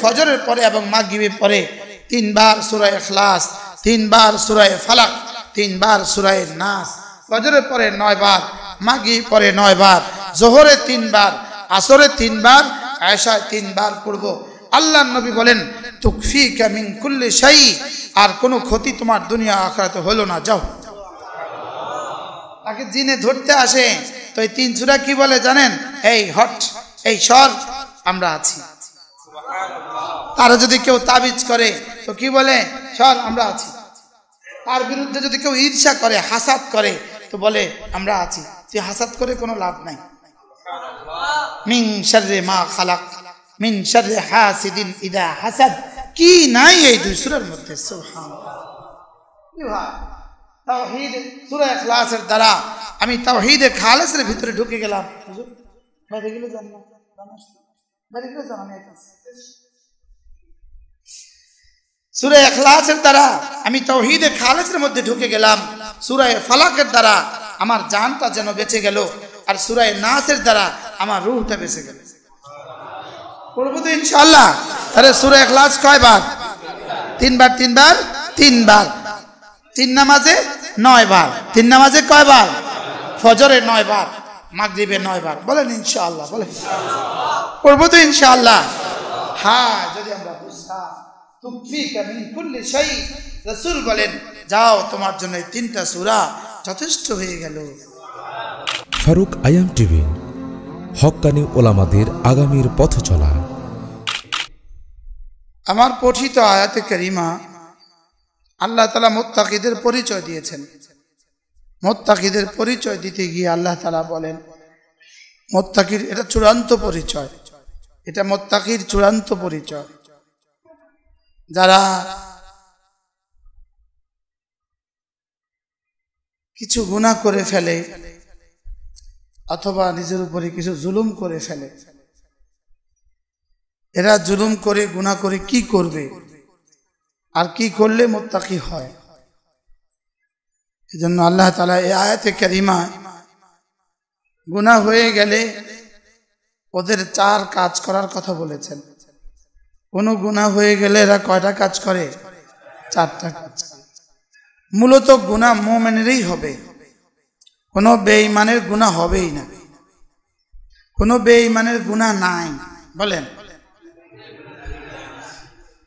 ফজরের পরে এবং মাগরিবের পরে 3 বার সূরা ইখলাস, 3 বার সূরা ফালাক, 3 বার সূরা নাস। ফজরের পরে 9 বার, মাগরিব পরে 9 বার, যোহরে 3 বার, আসরে 3 বার, আয়েশায় 3 বার পড়ব। আল্লাহর নবী বলেন তুকফিকা মিন কুল্লি শাই, আর কোনো ক্ষতি তোমার দুনিয়া আখিরাতে হলো না, যাও। তাকে জিনে ধরতে আসে তো এই 3 সূরা কি বলে জানেন? এই হট, এই সর, আমরা আছি। তারা যদি কেউ তাবিজ করে তো কি বলে? সর, আমরা আছি। তার বিরুদ্ধে যদি কেউ ঈর্ষা করে, হাসাদ করে তো বলে আমরা আছি। তুই হাসাদ করে কোনো লাভ নাই। মিন শাররি মা খালাক, মিন শাররি হাসিদিন ইদা হাসাদ, কি নাই এই 2 সূরার মধ্যে? সুবহানাল্লাহ। তাওহীদ সূরা ইখলাসের দ্বারা আমি তাওহীদে খালেসের ভিতরে ঢুকে গেলাম। হুজুর বাইরে গেলে জান না, বাইরে গেলে জান আমি একা। সূরা ইখলাসের দ্বারা আমি তাওহীদে খালেসের মধ্যে ঢুকে গেলাম। সূরা ফালাকের দ্বারা আমার জানটা যেন বেঁচে গেল, আর সূরা নাসের দ্বারা আমার রূহটা বেঁচে গেল। পড়ব তো ইনশাআল্লাহ। তাহলে সূরা ইখলাস কয় বার? 3 বার, 3 বার, 3 বার। 3 নামাজে 9 বার। 3 নামাজে কয় বার? ফজরে 9 বার, মাগরিবে 9 বার। বলেন ইনশাআল্লাহ, বলেন পড়ব তো ইনশাআল্লাহ। হ্যাঁ, যদি আমরা বুঝতাম তুকফিকা মিন কুল্লি শাই, রাসূল বলেন যাও, তোমার জন্য এই 3টা সূরা যথেষ্ট হয়ে গেল। ফারুক আয়াম টিভি, হক্কানি ওলামাদের আগামীর পথ চলা। আমার পঠিত আয়াতে কারিমা আল্লাহ তাআলা মুত্তাকিদের পরিচয় দিয়েছেন। মুত্তাকিদের পরিচয় দিতে গিয়ে আল্লাহ তাআলা বলেন মুত্তাকির এটা চূড়ান্ত পরিচয়, এটা মুত্তাকির চূড়ান্ত পরিচয়। যারা কিছু গুনাহ করে ফেলে অথবা নিজের উপরে কিছু জুলুম করে ফেলে, এরা জুলুম করে গুনাহ করে কি করবে আর কি করলে মুত্তাকি হয়, এজন্য আল্লাহ তাআলা এই আয়াতে কারিমা গুনাহ হয়ে গেলে ওদের 4 কাজ করার কথা বলেছেন। কোন গুনাহ হয়ে গেলে এরা কয়টা কাজ করে? 4টা কাজ। মূলত গুনাহ মুমিনেরই হবে, কোনো বেঈমানের গুনাহ হবেই না। কোনো বেঈমানের গুনাহ নাই। বলেন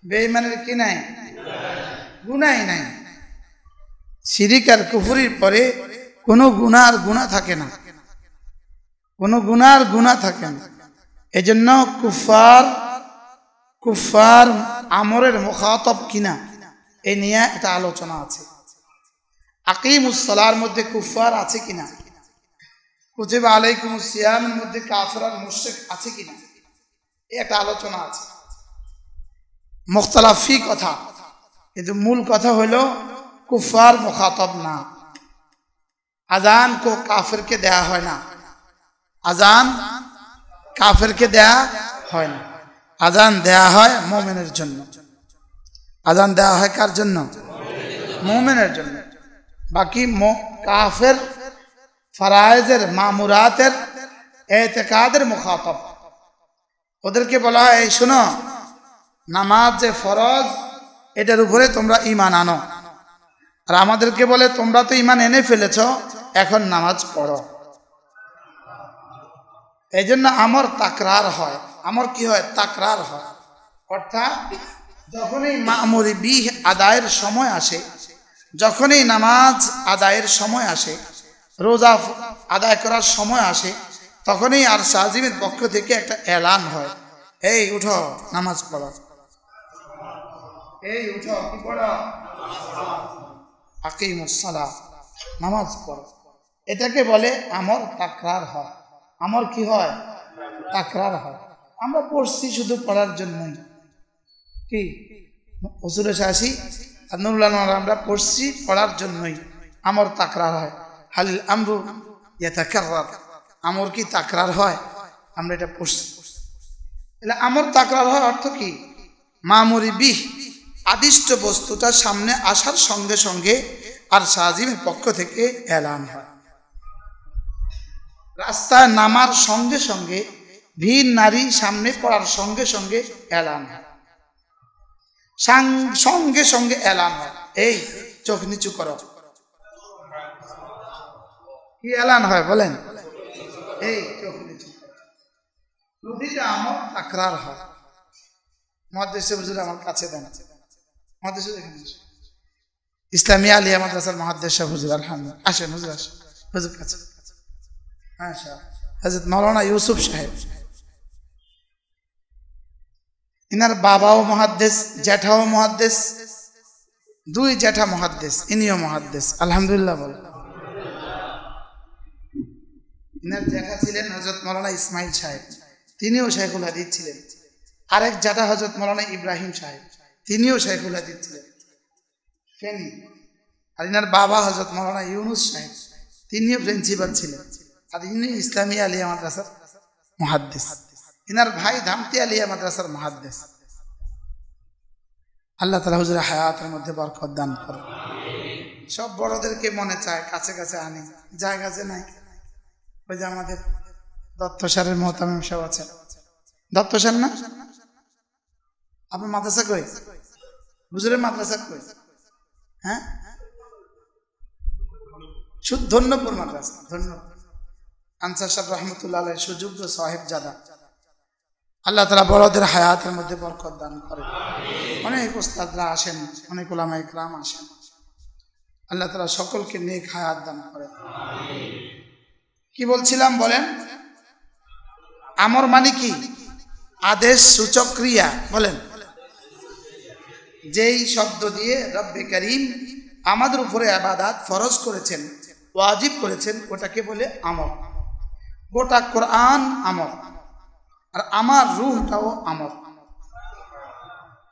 বেঈমানের কি নাই? গুনাহই নাই। শিরিক আর কুফরির পরে কোনো গুনাহ আর গুনাহ থাকে না, কোনো গুনাহ আর গুনাহ থাকে না। এজন্য কুফার আমরের মুখাতাব কিনা এই নিয়ে একটা আলোচনা আছে। আকিমুস সালার মধ্যে কুফার আছে কিনা, কুতিবা আলাইকুমুস সিয়ামের মধ্যে কাফির আর মুশরিক আছে কিনা, এই একটা আলোচনা আছে। মুখতালাফি কথা, কিন্তু মূল কথা হলো কুফার মুখাতাব না। আজান কো কাফিরকে দেয়া হয় না, আজান কাফিরকে দেয়া হয় না। আজান দেয়া হয় মুমিনের জন্য। আজান দেয়া হয় কার জন্য? মুমিনের জন্য। বাকি কাফের ফরায়েজের মামুরাতের এতেকাদের মুখাতাব, ওদেরকে বলা হয় এই শোনো, নামাজ যে ফরজ এটার উপরে তোমরা ঈমান আনো। আর আমাদেরকে বলে তোমরা তো ঈমান এনে ফেলেছো, এখন নামাজ পড়ো। এই জন্য আমর তাকরার হয়। আমর কি হয়? তাকরার হয়। অর্থাৎ যখনই মামুরি বিহ আদায়ের সময় আসে, যখনই নামাজ আদায়ের সময় আসে, রোজা আদায় করার সময় আসে, তখনই আর সাজিমের পক্ষ থেকে একটা এলান হয়, এই উঠো নামাজ পড়ো, এই উঠো কি পড়ো? আকিমুস সালাহ, নামাজ পড়ো। এটাকে বলে আমর তাকরার হয়। আমর কি হয়? তাকরার হয়। আমরা পড়ছি শুধু পড়ার জন্যই, কি উসুলে শাসি আর নুরুল আনোয়ার আমরা পড়ছি পড়ার জন্যই। আমর তাকরার হয়। হালিল আমরু ইয়াতাকাররার, আমর কি তাকরার হয়? আমরা এটা পড়ছি। তাহলে আমর তাকরার হয় অর্থ কি? মামুরি বিহ আদিষ্ট বস্তুটা সামনে আসার সঙ্গে সঙ্গে আর সাজিমের পক্ষ থেকে এলান হয়। রাস্তায় নামার সঙ্গে সঙ্গে, ভিড় নারী সামনে পড়ার সঙ্গে সঙ্গে এলান হয়। সঙ্গে সঙ্গে এলান হয়, এই চোখ নিচু করো। কি এলান হয় বলেন? এই চোখ নিচু। প্রতিটা আমল তাকরার হয়। মুহাদ্দিস হুজুর আমার কাছে দেন, মুহাদ্দিস এখানে ইসলামিয়া আলিয়া মাদ্রাসার মুহাদ্দিস হুজুর, আলহামদুলিল্লাহ। আসেন হুজুর, আসেন হুজুর কাছে। আচ্ছা, হযরত মাওলানা ইউসুফ সাহেব, ইনার বাবাও মুহাদ্দিস, জ্যাঠাও মুহাদ্দিস, দুই জ্যাঠা মুহাদ্দিস, ইনিও মুহাদ্দিস, আলহামদুলিল্লাহ বল। ইনার জ্যাঠা ছিলেন হযরত মাওলানা ইসমাইল সাহেব, তিনিও শাইখুল হাদিস ছিলেন। আরেক জ্যাঠা হযরত মাওলানা ইব্রাহিম সাহেব, তিনিও শাইখুল হাদিস ছিলেন ফেনী। আর ইনার বাবা হযরত মাওলানা ইউনুস সাহেব, তিনিও প্রিন্সিপাল ছিলেন। আর ইনি ইসলামিয়া আলিয়া মাদ্রাসার মুহাদ্দিস। ইনার ভাই ধামতি আলিয়া মাদ্রাসার মুহাদ্দিস। আল্লাহ তাআলা হুজুরের হায়াতের মধ্যে বরকত দান করুন। সব বড়দেরকে মনে চায় কাছে কাছে আনি, জায়গা যে নাই। ওই যে আমাদের দত্ত স্যারের মোহতামিম সাহেব আছেন, দত্ত স্যার না? আপনার মাদ্রাসা কই? হুজুরের মাদ্রাসা কই? হ্যাঁ, ধন্যপুর মাদ্রাসা, ধন্যপুর। আনসার সাহেব রহমতুল্লাহ আলাইহি সুযোগ্য সাহেব জাদা। আল্লাহ তাআলা বড়দের হায়াতের মধ্যে বরকত দান করেন। অনেক উস্তাদরা আসেন, অনেক উলামা ইকরাম আসেন। আল্লাহ তাআলা সকলকে নেক হায়াত দান করেন। কি বলছিলাম বলেন? আমর মানে কি? আদেশ সূচক ক্রিয়া। বলেন, যেই শব্দ দিয়ে রব্বে করিম আমাদের উপরে ইবাদত ফরজ করেছেন, ওয়াজিব করেছেন, ওটাকে বলে আমর। গোটা কোরআন আমর, আর আমার রূহটাও আমর।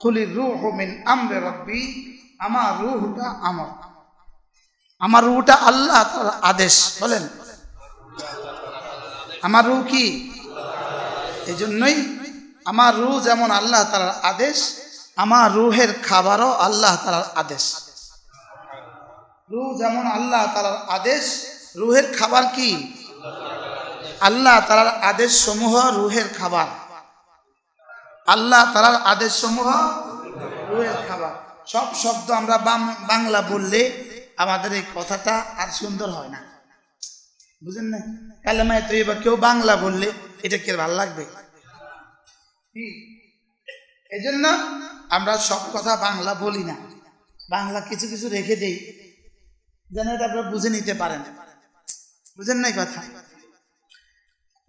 কুলির রূহু মিন আমরি রাব্বি, আমার রূহটা আমর। আমার রূহটা আল্লাহ তাআলার আদেশ। বলেন, আমার রূহ কি? এই জন্যই আমার রূহ যেমন আল্লাহ তাআলার আদেশ, আমার রূহের খাবারও আল্লাহ তাআলার আদেশ। রূহ যেমন আল্লাহ তাআলার আদেশ, রূহের খাবার কি? আল্লাহ তাআলার আদেশ সমূহ রূহের খাবার। আল্লাহ তাআলার আদেশ সমূহ রূহের খাবার। সব শব্দ আমরা বাংলা বললে আমাদের এই কথাটা আর সুন্দর হয় না, বুঝেন না? কালেমায়ে তৈয়বা কেউ বাংলা বললে এটা কি ভালো লাগবে? এই জন্য আমরা সব কথা বাংলা বলি না, বাংলা কিছু কিছু রেখে দেই যেন এটা আপনারা বুঝে নিতে পারেন। বুঝেন নাই কথা?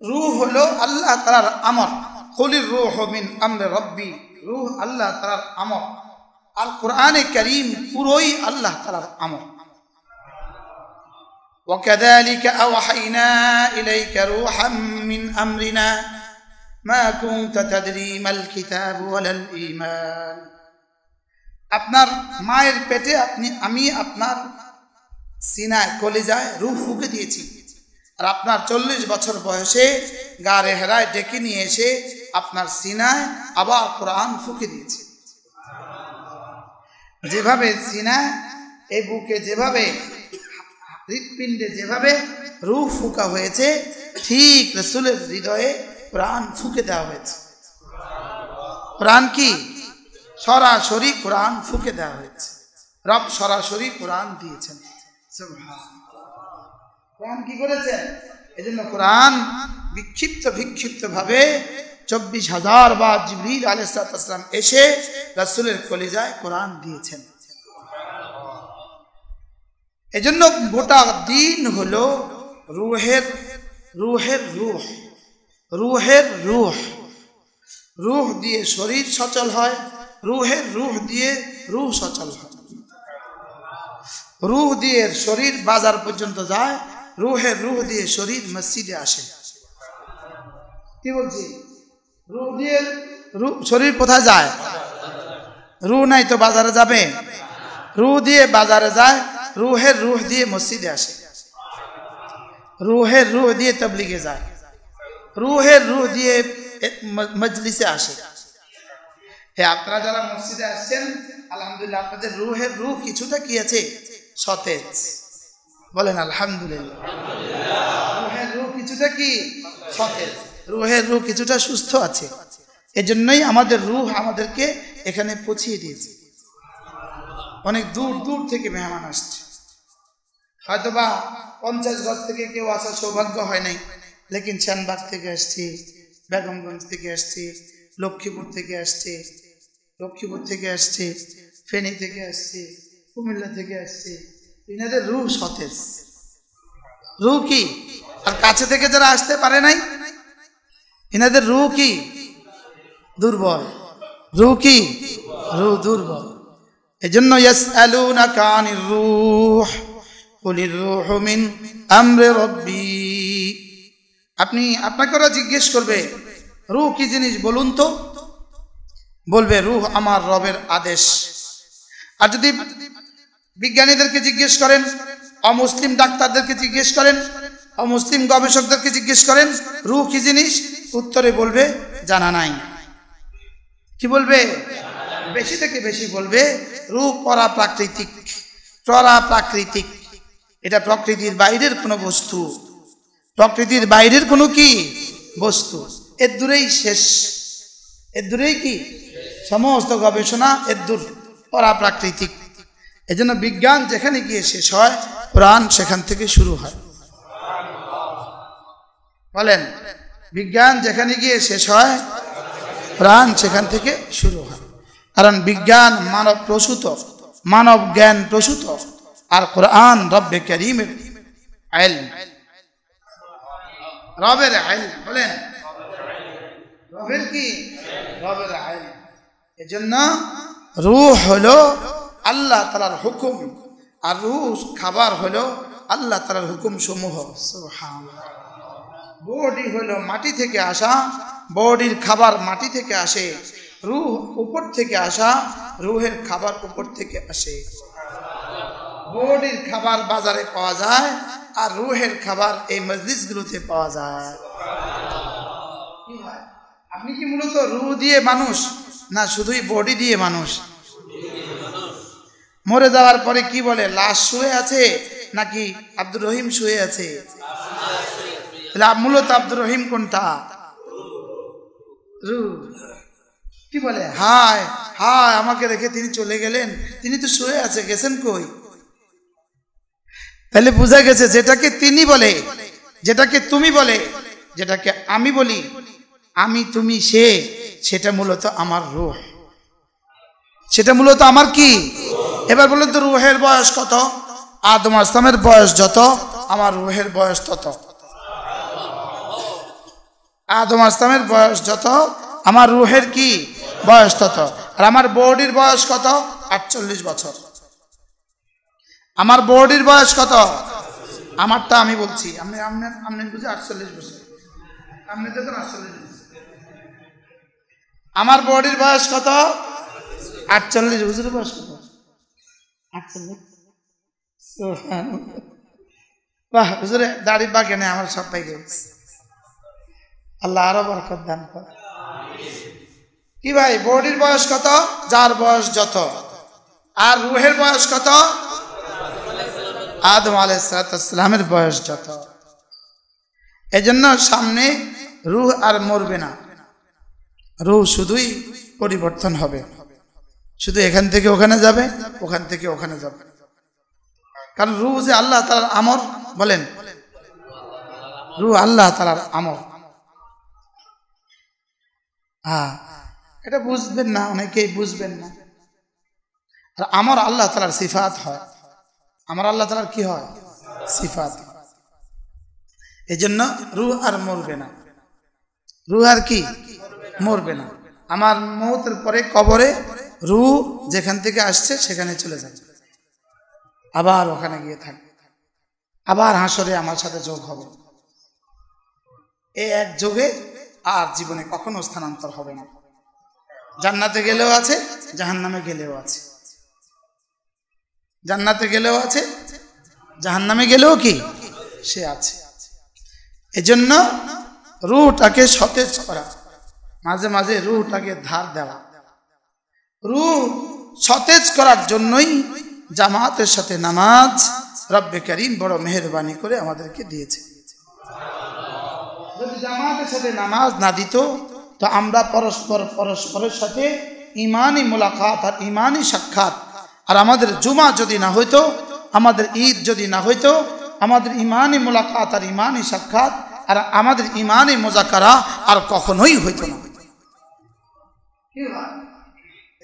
রূহ হলো আল্লাহ তাআলার আমর। কুলির রূহু মিন আমরি রাব্বি, রূহ আল্লাহ তাআলার আমর। আল কোরআনে কারীম পুরোই আল্লাহ তাআলার আমর। وكذلك أوحينا إليك روحا من أمرنا ما كنت تدري ما الكتاب ولا الإيمان। আপনার মায়ের পেটে আমি আপনার সিনায় কলিজায় রূহ ফুঁকে দিয়েছি, আর আপনার 40 বছর বয়সে গারে হেরায় ডেকে নিয়ে এসে আপনার সিনায় আবার কোরআন ফুঁকে দিয়েছি। যেভাবে সিনায়, এই বুকে যেভাবে, হৃৎপিণ্ডে যেভাবে রূহ ফুঁকা হয়েছে, ঠিক রাসূলের হৃদয়ে কোরআন ফুঁকে দেওয়া হয়েছে। কোরআন কি? সরাসরি কোরআন ফুঁকে দেওয়া হয়েছে। রব সরাসরি কোরআন দিয়েছেন। কোরআন কি করেছেন? এই জন্য কোরআন বিক্ষিপ্ত ভাবে 24,000 বার জিবরিল আলাইহিস সালাম এসে রাসূলের কলিজায় কোরআন দিয়েছেন। এজন্য গোটা দিন হলো রূহের রূহ। রূহ দিয়ে শরীর সচল হয়, রূহের রূহ দিয়ে রূহ সচল হয়। রূহ দিয়ে শরীর বাজার পর্যন্ত যায়, রূহের রূহ দিয়ে শরীর মসজিদে আসে। কি বলছি? রূহ দিয়ে শরীর কোথায় যায়? রূহ নাই তো বাজারে যাবে? রূহ দিয়ে বাজারে যায়, রূহের রূহ দিয়ে মসজিদে আসে, রূহের রূহ দিয়ে তাবলীগে যায়, রূহের রূহ দিয়ে মজলিসে আসে। আপনারা যারা মসজিদে আসছেন, আলহামদুলিল্লাহ, আপনাদের রূহের রূহ কিছুটা কি আছে? সতেজ। বলেন আলহামদুলিল্লাহ। রূহের রূহ কিছুটা কি? সতেজ। রূহের রূহ কিছুটা সুস্থ আছে। এজন্যই আমাদের রূহ আমাদেরকে এখানে পৌঁছিয়ে দিয়েছে। অনেক দূর দূর থেকে মেহমান আসছে, হয়তোবা 50 গজ থেকে কেউ আসার সৌভাগ্য হয় নাই, লেকিন চানবাগ থেকে আসছি, বেগমগঞ্জ থেকে আসছি, লক্ষ্মীপুর থেকে আসছে, ফেনী থেকে আসছে, কুমিল্লা থেকে আসছে। এনাদের রূহ সতেজ, রূহ কি? আর কাছে থেকে যারা আসতে পারে নাই, এনাদের রূহ কি? দুর্বল। রূহ কি? রূহ দুর্বল। এজন্য ইয়াসআলুনাকা আনির রূহ কুলির রূহু মিন আমরি রাব্বি, আপনাকে ওরা জিজ্ঞেস করবে রূহ কি জিনিস বলুন তো, বলবে রূহ আমার রবের আদেশ। আর যদি বিজ্ঞানীদেরকে জিজ্ঞেস করেন, অমুসলিম ডাক্তারদেরকে জিজ্ঞেস করেন, অমুসলিম গবেষকদেরকে জিজ্ঞেস করেন রূহ কি জিনিস, উত্তরে বলবে জানা নাই। কি বলবে? বেশি থেকে বেশি বলবে রূহ পরাপ্রাকৃতিক। এটা প্রকৃতির বাইরের কোনো বস্তু, প্রকৃতির বাইরের কোনো কি বস্তু, এর দূরেই শেষ, এর দূরেই কি সমস্ত গবেষণা, এর দূর, পরাপ্রাকৃতিক। এজন্য বিজ্ঞান যেখানে গিয়ে শেষ হয়, কোরআন সেখান থেকে শুরু হয়। বলেন, বিজ্ঞান যেখানে গিয়ে শেষ হয়, কোরআন সেখান থেকে শুরু হয়। কারণ বিজ্ঞান মানব প্রসূত, মানব জ্ঞান প্রসূত, আর কোরআন রব্বে কারীমের ইলম, রবের ইলম। বলেন, রবের কি? রবের ইলম। এজন্য রূহ হলো আল্লাহ তাআলার হুকুম, আর রূহ খাবার হলো আল্লাহ তাআলার হুকুম সমূহ। সুবহানাল্লাহ। বডি হলো মাটি থেকে আসা, বডির খাবার মাটি থেকে আসে। রূহ উপর থেকে আসা, রূহের খাবার উপর থেকে আসে। বডির খাবার বাজারে পাওয়া যায়, আর রূহের খাবার এই মজলিসগুলোতে পাওয়া যায়। আপনি কি মূলত রূহ দিয়ে মানুষ, না শুধুই বডি দিয়ে মানুষ? মরে যাওয়ার পরে কি বলে, লাশ শুয়ে আছে নাকি আব্দুর রহিম শুয়ে আছে? মূলত আব্দুর রহিম কোনটা? রূহ। কি বলে, হায় হায় আমাকে রেখে তিনি চলে গেলেন, তিনি তো শুয়ে আছে, গেছেন কই? তাহলে বোঝা গেছে যেটাকে তিনি বলে, যেটাকে তুমি বলে, যেটাকে আমি বলি, আমি তুমি সে, সেটা মূলত আমার রূহ, সেটা মূলত আমার কি? এবার বলেন তো রূহের বয়স কত? আদম আলাইহিস সালামের বয়স যত, আমার রূহের বয়স তত। আদম আলাইহিস সালামের বয়স যত, আমার রূহের কি বয়স তত। আর আমার বডির বয়স কত? 48 বছর। আমার বডির বয়স কত? আমারটা আমি বলছি, আপনি বুঝে 48 বছর, আপনি দেখুন 48 বছর। আমার বডির বয়স কত? 48। হুজুরের বয়স কত? 48। বাহ, হুজুরে দাড়ি বাগে নেই, আমার সব পাই গেছে। আল্লাহ আরো বরকত দান করে। কি ভাই, বডির বয়স কত? যার বয়স যত। আর রূহের বয়স কত? আদম আলাইহিস সালামের বয়স যত। এজন্য সামনে রূহ আর মরবে না, রূহ শুধুই পরিবর্তন হবে, শুধু এখান থেকে ওখানে যাবে, ওখান থেকে ওখানে যাবে। কারণ রূহ যে আল্লাহ তাআলার আমর। বলেন, রূহ আল্লাহ তাআলার আমর। হ্যাঁ, এটা বুঝবেন না, অনেকেই বুঝবেন না। আর আমর আল্লাহ তাআলার সিফাত হয়, আমার আল্লাহ তাআলার কি হয়? সিফাত। এজন্য রূহ আর মরবে না, রূহ আর কি মরবে না। আমার মওতের পরে কবরে রূহ যেখান থেকে আসছে সেখানে চলে যাবে, আবার ওখানে গিয়ে থাকবে, আবার হাসরে আমার সাথে যোগ হবে। এই এক যোগে আর জীবনে কখনো স্থানান্তর হবে না। জান্নাতে গেলেও আছে, জাহান্নামে গেলেও আছে। জান্নাতে গেলেও আছে, জাহান্নামে গেলেও কি সে আছে। এজন্য রূহটাকে সতেজ করা, মাঝে মাঝে রূহটাকে ধার দেওয়া। রূহ সতেজ করার জন্যই জামাতের সাথে নামাজ রব্বে কারীম বড় মেহেরবানি করে আমাদেরকে দিয়েছে। যদি জামাতের সাথে নামাজ না দিত, তো আমরা পরস্পরের সাথে ইমানি মুলাকাত আর ইমানি সাক্ষাৎ। আর আমাদের জুমা যদি না হইতো, আমাদের ঈদ যদি না হইতো, আমাদের ইমানি মুলাকাত আর ইমানি সাক্ষাৎ আর আমাদের ইমানি মুজাকারা আর কখনোই হইতো না।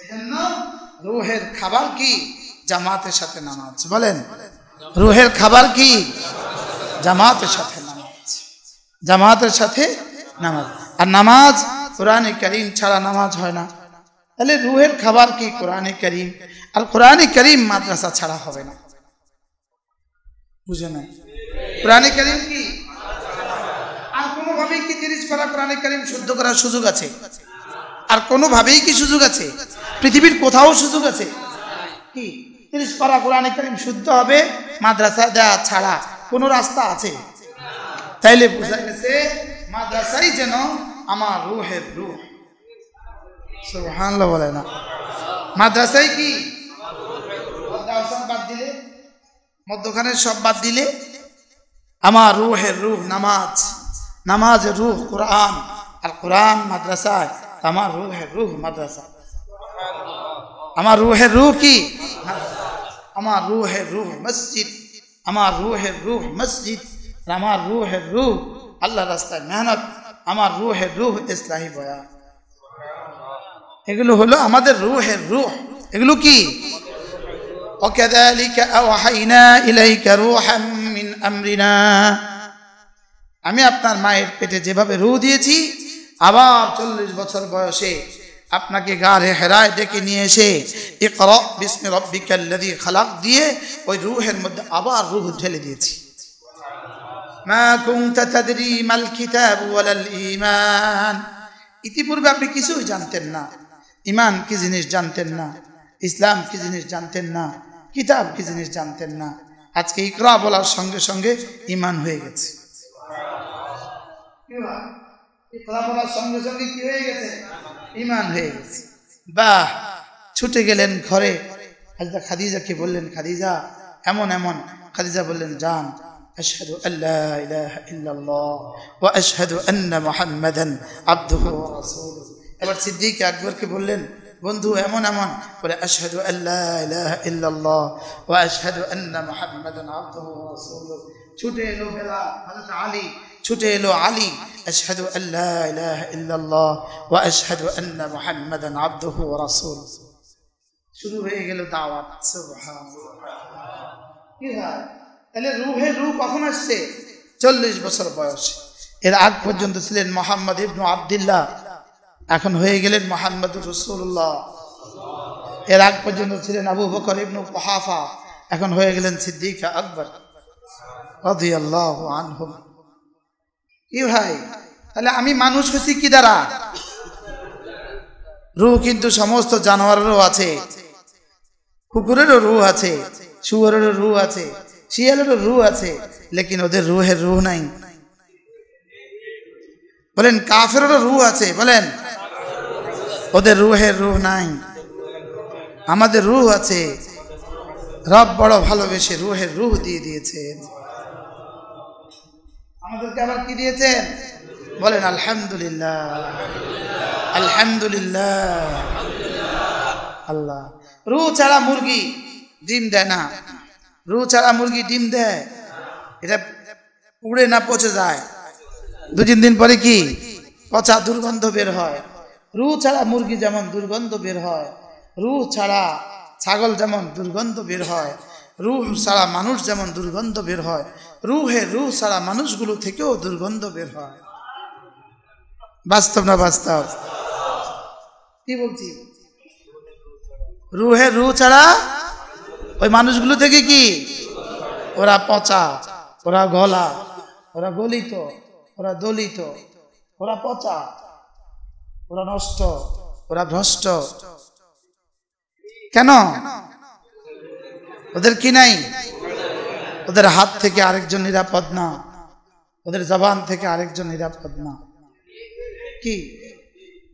এজন্য রূহের খাবার কি? জামাতের সাথে নামাজ। বলেন, রূহের খাবার কি? জামাতের সাথে নামাজ, জামাতের সাথে নামাজ। আর নামাজ কোরআনে কারীম ছাড়া নামাজ হয় না। তাহলে রূহের খাবার কি? কোরআনে কারীম। আর কোরআনে কারীম মাদ্রাসা ছাড়া হবে না। বুঝে নাই? কোরআনে কারীম কি? আর কোনোভাবেই কি 30 পারা কোরআনে কারীম শুদ্ধ করার সুযোগ আছে? আর কোনোভাবেই কি সুযোগ আছে? পৃথিবীর কোথাও সুযোগ আছে কি 30 পারা কোরআনে কারীম শুদ্ধ হবে মাদ্রাসা দেওয়া ছাড়া? কোন রাস্তা আছে? তাইলে বোঝা গেছে মাদ্রাসাই যেন আমার রূহের রূহ। সুবহানাল্লাহ বলে না? মাদ্রাসাই কি? বাদ দিলে, মধ্যখানের সব বাদ দিলে আমার রূহের রূহ নামাজ, নামাজের রূহ কোরআন, আর কোরআন মাদ্রাসায়, আমার রূহের রূহ মাদ্রাসা। আমার রূহের রূহ কি? আমার রূহের রূহ মসজিদ, আমার রূহের রূহ মসজিদ, আমার রূহের রূহ আল্লাহ রাস্তায় মেহনত, আমার রূহের রূহ ইসলাহি বয়ান। এগুলো হলো আমাদের রূহের রূহ। এগুলো কি? وكذلك أوحينا إليك روحا من أمرنا। আমি আপনার মায়ের পেটে যেভাবে রূহ দিয়েছি, আবার 40 বছর বয়সে আপনাকে গারে হেরায় ডেকে নিয়ে এসে ইকরা বিসমি রাব্বিকাল্লাযী খালাক দিয়ে ওই রূহের মধ্যে আবার রূহ ঢেলে দিয়েছি। মা কুনতা তাদরি মাল কিতাব ওয়ালাল ঈমান। ইতিপূর্বে আপনি কিছুই জানতেন না। ঈমান কি জিনিস জানতেন না, ইসলাম কি জিনিস জানতেন না, কিতাব কি জিনিস জানতেন না। আজকে ইকরা বলার সঙ্গে সঙ্গে ঈমান হয়ে গেছে। ইকরা বলার সঙ্গে সঙ্গে কি হয়ে গেছে? ঈমান হয়ে গেছে। বাহ! ছুটে গেলেন ঘরে, হযরত খাদিজাকে বললেন, খাদিজা এমন এমন। খাদিজা বললেন, জান আশহাদু আল্লা ইলাহা ইল্লাল্লাহ ওয়া আশহাদু আন্না মুহাম্মাদান আবদুহু ওয়া রাসূলুহু। এবার সিদ্দিক আকবরকে বললেন, বন্ধু এমন এমন, বলে আশহাদু আল্লা ইলাহা ইল্লাল্লাহ ওয়া আশহাদু আন্না মুহাম্মাদান আবদুহু ওয়া রাসূলুহু। ছুটে এলো বেলাল, হযরত আলী ছুটে এলো, আলী আশহাদু আল্লা ইলাহা ইল্লাল্লাহ ওয়া আশহাদু আন্না মুহাম্মাদান আবদুহু ওয়া রাসূলুহু। শুরু হয়ে গেল দাওয়াত। সুবহানাল্লাহ। কি হয়? তাহলে রূহের রূহ কখন আসছে? 40 বছর বয়সে। এর আগ পর্যন্ত ছিলেন মুহাম্মদ ইবনে আব্দুল্লাহ, এখন হয়ে গেলেন মুহাম্মদুর রাসূলুল্লাহ। এর আগ পর্যন্ত ছিলেন আবু বকর ইবনে কুহাফা, এখন হয়ে গেলেন সিদ্দিক আকবর রাদিয়াল্লাহু আনহুম। কি ভাই? তাহলে আমি মানুষ হইছি কি দ্বারা? রূহ কিন্তু সমস্ত জানোয়ারেরও আছে, কুকুরেরও রূহ আছে, শুয়োরেরও রূহ আছে, শিয়ালেরও রূহ আছে, লেকিন ওদের রূহের রূহ নাই। বলেন কাফেরেরও রূহ আছে, বলেন ওদের রূহের রূহ নাই। আমাদের রূহ আছে, রব বড় ভালোবেসে রূহের রূহ দিয়ে দিয়েছেন। আমাদেরকে আবার কি দিয়েছেন? বলেন আলহামদুলিল্লাহ, আলহামদুলিল্লাহ। আল্লাহ। রূহ ছাড়া মুরগি ডিম দেয় না। রূহ ছাড়া মুরগি ডিম দেয়? এটা উড়ে না পচে যায়? 2-3 দিন পরে কি পচা দুর্গন্ধ বের হয়। রূহ ছাড়া মুরগি যেমন দুর্গন্ধ বের হয়, রূহ ছাড়া ছাগল যেমন দুর্গন্ধ বের হয়, রূহ ছাড়া মানুষ যেমন দুর্গন্ধ বের হয়, রূহ ছাড়া মানুষগুলো থেকেও দুর্গন্ধ বের হয়। বাস্তব না বাস্তব? কি বলছি? রূহের রূহ ছাড়া ওই মানুষগুলো থেকে কি ওরা পচা, ওরা গলা, ওরা গলিত, ওরা দলিত, ওরা পচা, ওরা নষ্ট, ওরা ভ্রষ্ট। কেন? ওদের কি নাই? ওদের হাত থেকে আরেকজন নিরাপদ না, ওদের জবান থেকে আরেকজন নিরাপদ না। কি?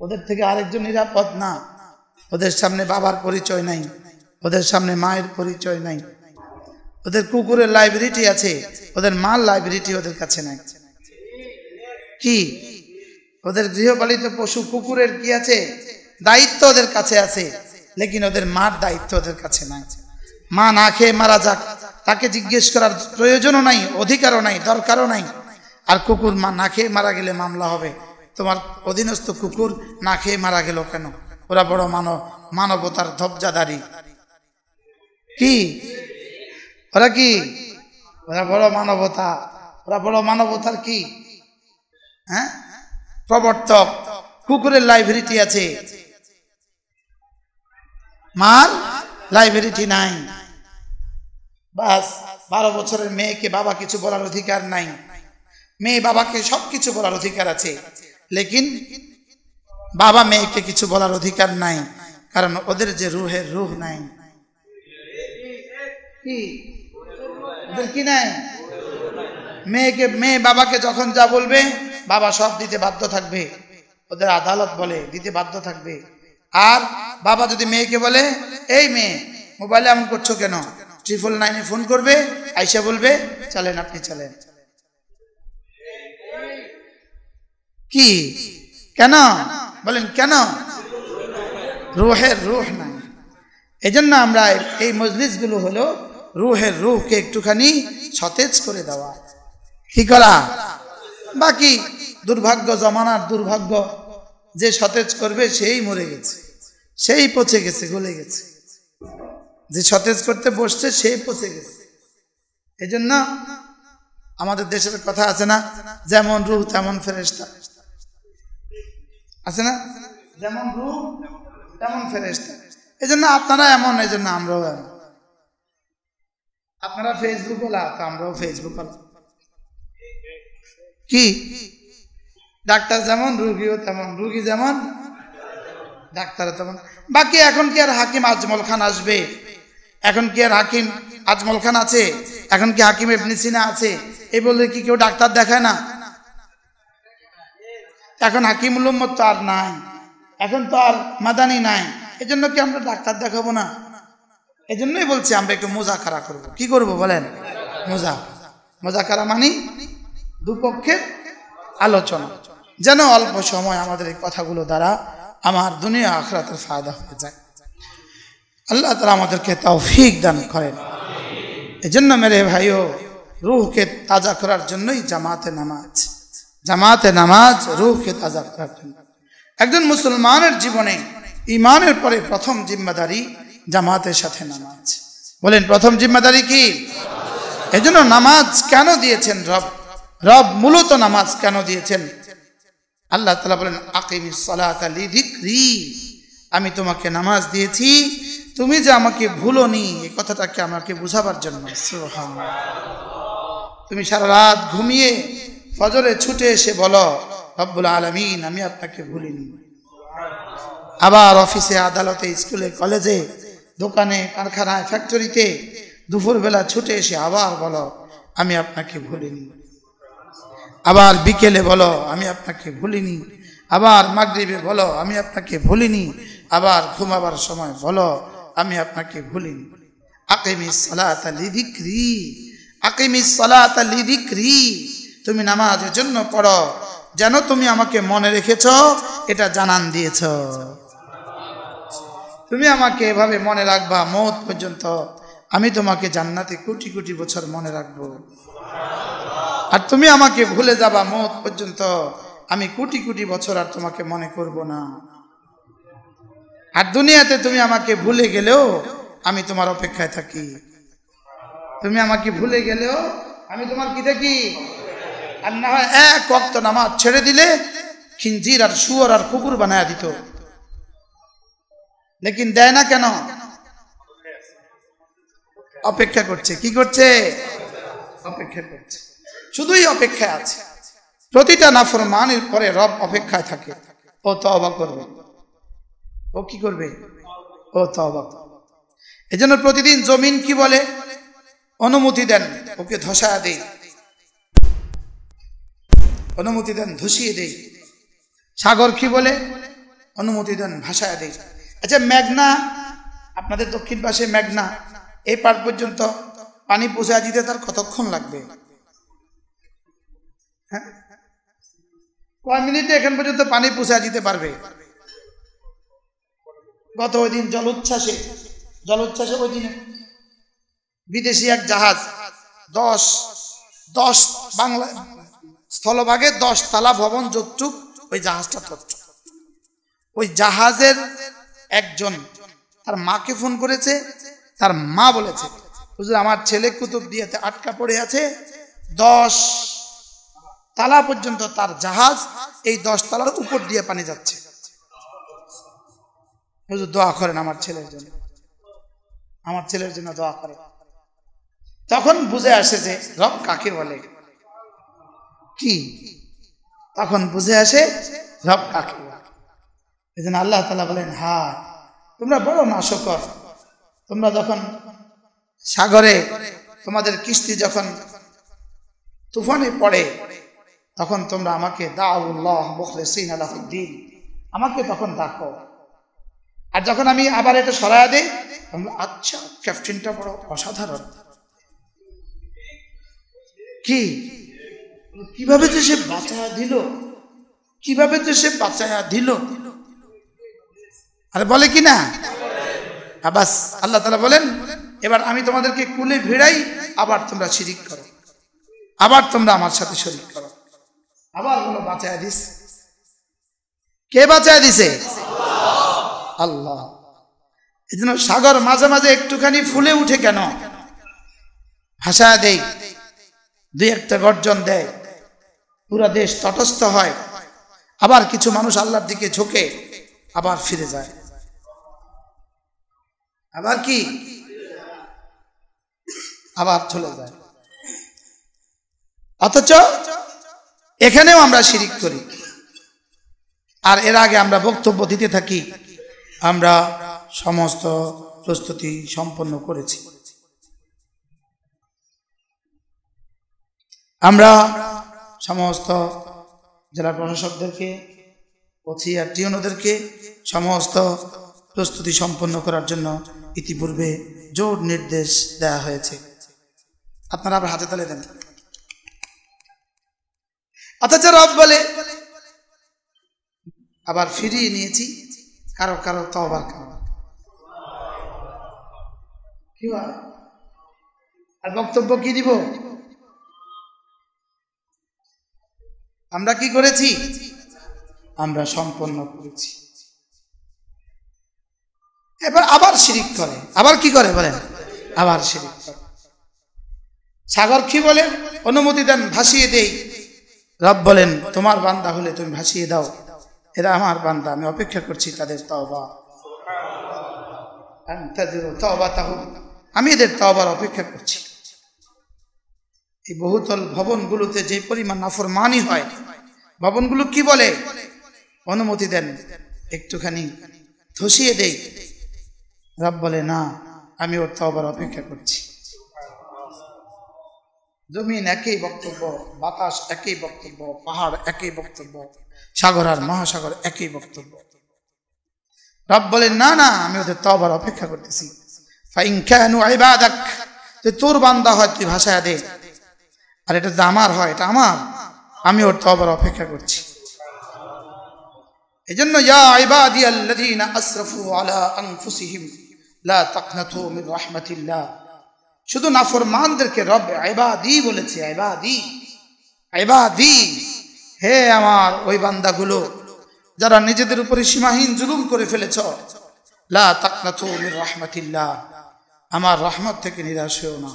ওদের থেকে আরেকজন নিরাপদ না। ওদের সামনে বাবার পরিচয় নাই, ওদের সামনে মায়ের পরিচয় নাই। ওদের কুকুরের লাইব্রেরিটি আছে, ওদের মাল লাইব্রেরিটি ওদের কাছে নাই। কি? ওদের গৃহপালিত পশু কুকুরের কি আছে? দায়িত্ব ওদের কাছে আছে, লেকিন ওদের মার দায়িত্ব ওদের কাছে নাই। মা না খেয়ে মারা যাক, তাকে জিজ্ঞেস করার প্রয়োজনও নাই, অধিকারও নাই, দরকারও নাই। আর কুকুর মা না খেয়ে মারা গেলে মামলা হবে, তোমার অধীনস্থ কুকুর না খেয়ে মারা গেল কেন? ওরা বড় মানবতার ধবজাদারি কি? ওরা কি? ওরা বড় মানবতা, ওরা বড় মানবতার কি হ্যাঁ প্রবর্তক। কুকুরের লাইব্রেরিটি আছে, মার লাইব্রেরিটি নাই। বাস 12 বছরের মেয়েকে বাবা কিছু বলার অধিকার নাই। মেয়ে বাবাকে সবকিছু বলার অধিকার আছে, লেকিন বাবা মেয়েকে কিছু বলার অধিকার নাই, কারণ ওদের যে রুহের রুহ নাই। কি ওদের কি নাই? মেয়ে বাবাকে যখন যা বলবে বাবা সব দিতে বাধ্য থাকবে, ওদের আদালত বলে দিতে বাধ্য থাকবে। আর বাবা যদি মেয়েকে বলে, এই মেয়ে মোবাইলে এমন করছো কেন, 999 ফোন করবে, আইসা বলবে চলেন আপনি চলেন। কি কেন বলেন? কেন? রুহের রুহ নাই। এজন্য আমরা এই মজলিসগুলো হলো রুহের রুহকে একটুখানি সতেজ করে দেওয়া। কি করা? বাকি দুর্ভাগ্য, জমানার দুর্ভাগ্য, যে সতেজ করবে সেই মরে গেছে, সেই পচে গেছে, গলে গেছে। যে সতেজ করতে বসছে সেই পচে গেছে। এজন্য আমাদের দেশের কথা আছে না, যেমন রূহ তেমন ফেরেশতা, আছে না? যেমন রূহ তেমন ফেরেশতা। এজন্য আপনারা এমন, এজন্য আমরাও এমন। আপনারা ফেসবুক ওলা, তো আমরাও ফেসবুক ওলা। কি ডাক্তার যেমন রুগীও তেমন, রুগী যেমন ডাক্তার তেমন। বাকি এখন কি আর হাকিম আজমল খান আসবে? এখন কি আর হাকিম আজমল খান আছে? এখন কি হাকিম ইবনে সিনা আছে? এই বলে কি কেউ ডাক্তার দেখায় না? এখন হাকিমুল উম্মত তো আর নাই, এখন তো আর মাদানি নাই। এজন্য কি আমরা ডাক্তার দেখাবো না? এজন্যই বলছি আমরা একটু মুজাকারা করব। কি করব বলেন? মুজাকারা মানে দুপক্ষের আলোচনা, যেন অল্প সময় আমাদের এই কথাগুলো দ্বারা আমার দুনিয়া আখিরাতের ফায়দা হয়ে যায়। আল্লাহ তাআলা আমাদেরকে তৌফিক দান করেন। এজন্য মেরে ভাইও, রূহকে তাজা করার জন্যই জামাতে নামাজ রূহকে তাজা করার জন্য। একজন মুসলমানের জীবনে ঈমানের পরে প্রথম জিম্মাদারি জামাতের সাথে নামাজ। বলেন প্রথম জিম্মাদারি কি? এজন্য নামাজ কেন দিয়েছেন রব মূলত নামাজ কেন দিয়েছেন? আল্লাহ তাআলা বলেন, আকিমিস সালাতা লিযিকরি, আমি তোমাকে নামাজ দিয়েছি তুমি যে আমাকে ভুলোনি, এই কথাটাকে আমাকে বুঝাবার জন্য। সুবহানাল্লাহ। তুমি সারা রাত ঘুমিয়ে ফজরে ছুটে এসে বলো, রব্বুল আলামিন আমি আপনাকে ভুলিনি। আবার অফিসে, আদালতে, স্কুলে, কলেজে, দোকানে, কারখানায়, ফ্যাক্টরিতে দুপুরবেলা ছুটে এসে আবার বলো আমি আপনাকে ভুলিনি। আবার বিকেলে বলো আমি আপনাকে ভুলিনি। আবার মাগরিবে বলো আমি আপনাকে ভুলিনি। আবার ঘুমাবার সময় বলো আমি আপনাকে ভুলিনি। আকিমিস সালাতা লিযিকরি, আকিমিস সালাতা লিযিকরি, তুমি নামাজের জন্য পড়ো যেন তুমি আমাকে মনে রেখেছ, এটা জানান দিয়েছ। তুমি আমাকে এভাবে মনে রাখবা মওত পর্যন্ত, আমি তোমাকে জান্নাতে কোটি কোটি বছর মনে রাখবো। আর তুমি আমাকে ভুলে যাবা মওত পর্যন্ত, আমি কোটি কোটি বছর আর তোমাকে মনে করব না। আর দুনিয়াতে তুমি আমাকে ভুলে গেলেও আমি তোমার অপেক্ষায় থাকি। তুমি আমাকে ভুলে গেলেও আমি তোমার কি থাকি? আর না হয় এক ওয়াক্ত নামাজ ছেড়ে দিলে খিনজির আর শুয়োর আর কুকুর বানায় দিত, লেকিন দেয় না কেন? অপেক্ষা করছে। কি করছে? অপেক্ষা করছে, শুধুই অপেক্ষায় আছে। প্রতিটা নাফরমানের পরে রব অপেক্ষায় থাকে, ও তওবা করবে। ও কি করবে? ও তওবা করবে। এজন্য প্রতিদিন জমিন কি বলে? অনুমতি দেন, ওকে ধসায়া দেই, অনুমতি দেন, ধসিয়ে দেই। সাগর কি বলে? অনুমতি দেন, ভাসায়া দেই। আচ্ছা, মেঘনা, আপনাদের দক্ষিণ পাশে মেঘনা, এই পার পর্যন্ত পানি পৌঁছায় দিতে তার কতক্ষণ লাগবে? হ্যাঁ, কয় মিনিটে এখান পর্যন্ত পানি পৌঁছায় দিতে পারবে? গত ওই দিন জলোচ্ছ্বাসে ওই দিনে বিদেশি এক জাহাজ 10 বাংলা স্থলভাগে 10 তলা ভবন যতটুক ওই জাহাজটা ততটুক। ওই জাহাজের একজন তার মাকে ফোন করেছে, তার মা বলেছে হুজুর আমার ছেলে কুতুবদিয়াতে আটকা পড়ে আছে, 10 তলা পর্যন্ত তার জাহাজ, এই 10 তলার উপর দিয়ে পানি যাচ্ছে, হুজুর দোয়া করেন আমার ছেলের জন্য দোয়া করেন। তখন বুঝে আসে যে রব কাকে বলে, কি তখন বুঝে আসে রব কাকে বলে। এই জন্য আল্লাহ তাআলা বলেন হ্যাঁ তোমরা বড় নাশকর, তোমরা যখন সাগরে তোমাদের কিস্তি যখন তুফানে পড়ে তখন তোমরা আমাকে দাউল্লাহ মুখলিসিনা লাহুদ্দিন, আমাকে তখন ডাকো। আর যখন আমি আবার এটা সরায়া দেই, আচ্ছা ক্যাপ্টেনটা বড় অসাধারণ, কিভাবে যে সে বাঁচায়া দিল, আরে বলে কি না? বাস আল্লাহ তাআলা বলেন এবার আমি তোমাদেরকে কুলে ভিড়াই, আবার তোমরা শিরিক করো, আবার তোমরা আমার সাথে শরীক করো, আবার বলো বাঁচায়া দিস। কে বাঁচায়া দিছে? আল্লাহ। এই জন্য সাগর মাঝে মাঝে একটুখানি ফুলে উঠে কেন, ভাসায় দেয়, দুই একটা গর্জন দেয়, পুরা দেশ তটস্থ হয়, আবার কিছু মানুষ আল্লাহর দিকে ঝুঁকে আবার ফিরে যায়, আবার কি আবার চলে যায়। অথচ এখানেও আমরা শিরিক করি। আর এর আগে আমরা বক্তব্য দিতে থাকি আমরা সমস্ত প্রস্তুতি সম্পন্ন করেছি, আমরা সমস্ত জেলা প্রশাসকদেরকে, ওসি আর টিওনোদেরকে সমস্ত প্রস্তুতি সম্পন্ন করার জন্য ইতিপূর্বে জোর নির্দেশ দেওয়া হয়েছে। আপনারা আবার হাতে তালে দেন। অথচ রব বলে আবার ফিরিয়ে নিয়েছি কারো কারো তওবার কারণে। কি হয়? আর বক্তব্য কি দিব? আমরা কি করেছি? আমরা সম্পন্ন করেছি। এবার আবার শিরিক করে, আবার কি করে বলেন? আবার শিরিক করে। সাগর কি বলে? অনুমতি দেন, ভাসিয়ে দেই। রব বলেন তোমার বান্দা হলে তুমি ভাসিয়ে দাও, এরা আমার বান্দা, আমি অপেক্ষা করছি তাদের তওবা। আমি এদের তওবার অপেক্ষা করছি। এই বহুতল ভবনগুলোতে যে পরিমাণ নাফরমানি হয়, ভবনগুলো কি বলে? অনুমতি দেন, একটুখানি ধসিয়ে দেই। রব বলে না, আমি ওর তওবার অপেক্ষা করছি। জমিন একই বক্তব্য, বাতাস একই বক্তব্য, পাহাড় একই বক্তব্য, সাগর আর মহাসাগর একই বক্তব্য। রব বলেন না না, আমি ওদের তওবার অপেক্ষা করতেছি। ফাইন কানু ইবাদাক, তোর বান্দা হয় তুই ভাষায় দে, আর এটা যদি আমার হয় এটা আমার, আমি ওর তওবার অপেক্ষা করছি। এজন্য ইয়া ইবাদিয়াল্লাযীনা আসরাফু আলা আনফুসিহিম লা তাকনাতু মির রাহমাতিল্লাহ, শুধু নাফরমানদেরকে রব ইবাদি বলেছে। ইবাদি, ইবাদি, হে আমার ওই বান্দাগুলো যারা নিজেদের উপরে সীমাহীন জুলুম করে ফেলেছ, লা তাকনাতু মির রাহমাতিল্লাহ, আমার রহমত থেকে নিরাশ হও না।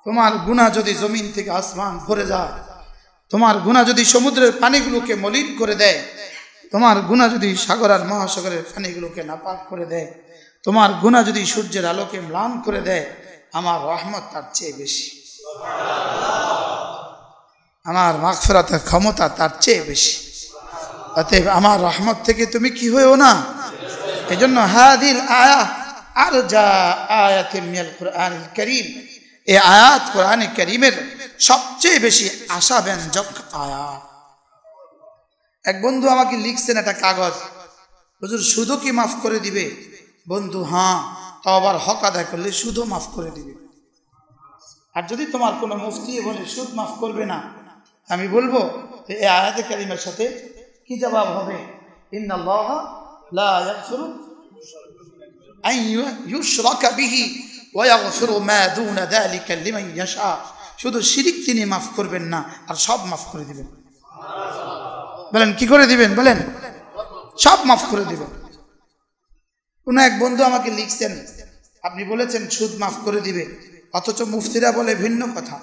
তোমার গুনাহ যদি জমিন থেকে আসমান ভরে যায়, তোমার গুনাহ যদি সমুদ্রের পানিগুলোকে মলিন করে দেয়, তোমার গুনাহ যদি সাগর আর মহাসাগরের পানিগুলোকে নাপাক করে দেয়, তোমার গুনাহ যদি সূর্যের আলোকে ম্লান করে দেয়, আমার রহমত তার চেয়ে বেশি, আমার মাগফিরাতের ক্ষমতা তার চেয়ে বেশি। অতএব আমার রহমত থেকে তুমি কি হয়েও না। এজন্য হাদিল আয়া আরজা আয়াতিন মিনাল কুরআনিল কারীম, এই আয়াত কোরআনে কারীমের সবচেয়ে বেশি আশাব্যঞ্জক আয়াত। এক বন্ধু আমাকে লিখছেন একটা কাগজ, হুজুর সুদও কি মাফ করে দিবে? বন্ধু হ্যাঁ, তওবার হক আদায় করলে সুদও মাফ করে দিবে। আর যদি তোমার কোনো মুফতি বলে সুদ মাফ করবে না, আমি বলবো এই আয়াতে কারিমের সাথে কি জবাব হবে? ইন্নাল্লাহা লা ইয়াগফিরু আন ইউশরাকা বিহি ওয়া ইয়াগফিরু মা দুনা যালিকা লিমান ইয়াশা। শুধু শিরিক তিনি মাফ করবেন না, আর সব মাফ করে দিবেন। বলেন কি করে দিবেন? বলেন সব মাফ করে দিবেন। কোন এক বন্ধু আমাকে লিখছেন, আপনি বলেছেন সুদ মাফ করে দিবে, অথচ মুফতিরা বলে ভিন্ন কথা।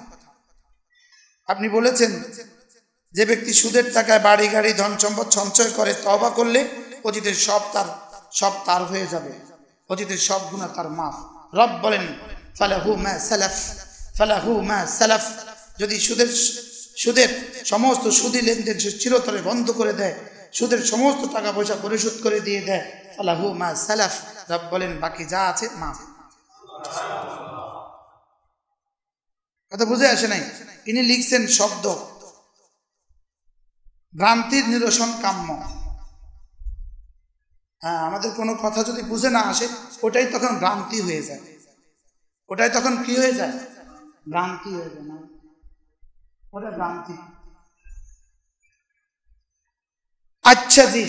আপনি বলেছেন যে ব্যক্তি সুদের টাকায় বাড়ি গাড়ি ধন সম্পদ সঞ্চয় করে তওবা করলে অতীতের সব তার হয়ে যাবে, অতীতের সব গুনাহ তার মাফ। রব বলেন ফালাহু মা সালাফ, যদি সুদের সমস্ত সুদি লেনদেন সে চিরতরে বন্ধ করে দেয়, সুদের সমস্ত টাকা পয়সা পরিশোধ করে দিয়ে দেয়, ফালাহু মা সালাফ, রব বলেন বাকি যা আছে মাফ। কথা বুঝে আসে নাই? তিনি লিখছেন শব্দ ভ্রান্তির নিরসন কাম্য। হ্যাঁ, আমাদের কোনো কথা যদি বুঝে না আসে ওটাই তখন ভ্রান্তি হয়ে যায়, ওটাই তখন কি হয়ে যায়? ভ্রান্তি হয়ে যায় না, ওটা ভ্রান্তি। আচ্ছা জি,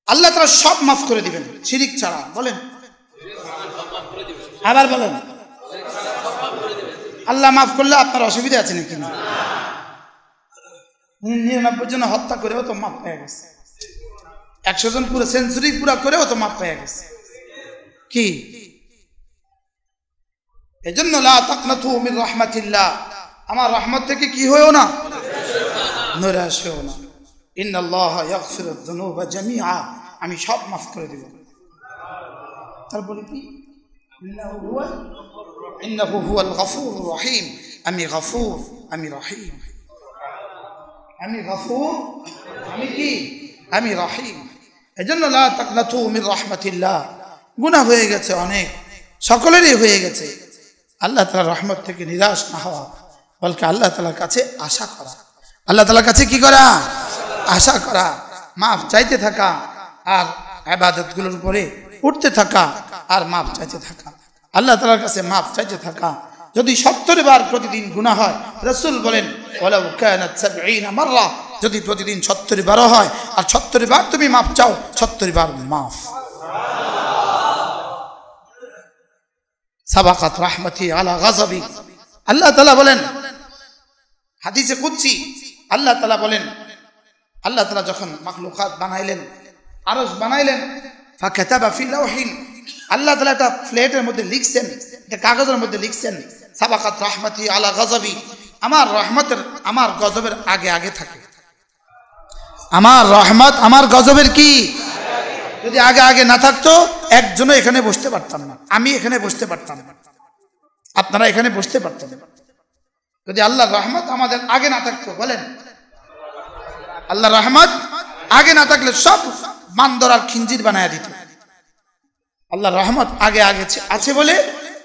আল্লাহ তাআলা সব মাফ করে দিবেন শিরিক ছাড়া। বলেন আবার বলেন, আল্লাহ মাফ করলে আপনার অসুবিধা আছে নাকি? 99 জন হত্যা করেও তো মাফ পেয়ে গেছে, 100 জন পুরো সেঞ্চুরি পুরা করেও তো মাফ পেয়ে গেছে। কি এজন্য লা তাকনাতু মির রাহমাতিল্লাহ, আমার রহমত থেকে কি হয়েও না, নিরাশ হয়েও না। ইন্নাল্লাহা ইয়াগফিরুয যুনুবা জামিআ, আমি সব মাফ করে দেব। তারপরে কি? ইন্নাহু হুয়াল গফুরুর রহিম, আমি গফুর, আমি রহিম। আমি গফুর, আমি কি? আমি রহিম। এজন্য লা তাকনাতু মির রাহমাতিল্লাহ। গুনাহ হয়ে গেছে অনেক, সকলেরই হয়ে গেছে। আল্লাহ তাআলার রহমত থেকে নিরাশ না হওয়া, বলকে আল্লাহ তাআলার কাছে আশা করা। আল্লাহ তাআলার কাছে কি করা? আশা করা, মাফ চাইতে থাকা, আর ইবাদতগুলোর উপরে উঠতে থাকা, আর মাফ চাইতে থাকা, আল্লাহ তাআলার কাছে মাফ চাইতে থাকা। যদি 70 বার প্রতিদিন গুনাহ হয়, রাসূল বলেন ওয়ালাউ কানাত 70 মাররা, যদি প্রতিদিন 70 বার হয় আর 70 বার তুমি মাফ চাও, 70 বার মাফ। সাবাকাত রাহমাতি আলা গাযাবি, আল্লাহ তাআলা বলেন হাদিসে কুদসি, আল্লাহ তাআলা বলেন, আল্লাহ তাআলা যখন মাখলুকাত বানাইলেন, আরশ বানাইলেন, ফাকাতাবা ফি লাওহিন, আল্লাহ তাআলা একটা প্লেটের মধ্যে লিখছেন, একটা কাগজের মধ্যে লিখছেন সাবাকাত রাহমাতি আলা গাযাবি, আমার রহমতের আমার গজবের আগে আগে থাকে। আমার রহমত আমার গজবের কি? যদি আগে আগে না থাকতো একজনও এখানে বসতে পারতাম না, আমি এখানে বসতে পারতাম না, আপনারা এখানে বসতে পারতেন না। যদি আল্লাহর রহমত আমাদের আগে না থাকতো, বলেন আল্লাহর রহমত আগে না থাকলে সব বান্দর আর খিঞ্জির বানায় দিত। আল্লাহর রহমত আগে আগে আছে বলে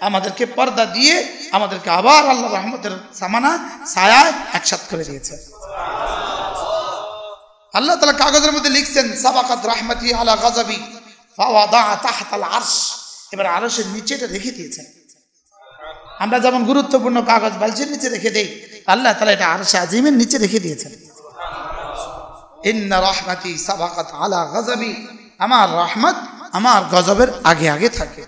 আমাদেরকে পর্দা দিয়ে আমাদেরকে আবার আল্লাহর রহমতের সামানা ছায়ায় একসাথ করে দিয়েছে। আল্লাহ তাআলা কাগজের মধ্যে লিখছেন সাবাকাত রাহমাতি আলা গাযাবি ফাওয়াদা তাহতাল আরশ, এবার আরশের নিচেটা রেখে দিয়েছেন। আমরা যেমন গুরুত্বপূর্ণ কাগজ বালতির নিচে রেখে দেই, আল্লাহ তাআলা এটা আরশে আজিমের নিচে রেখে দিয়েছেন। ইন্না রাহমাতি সাবাকাত আলা গাযাবি, আমার রহমত আমার গজবের আগে আগে থাকে।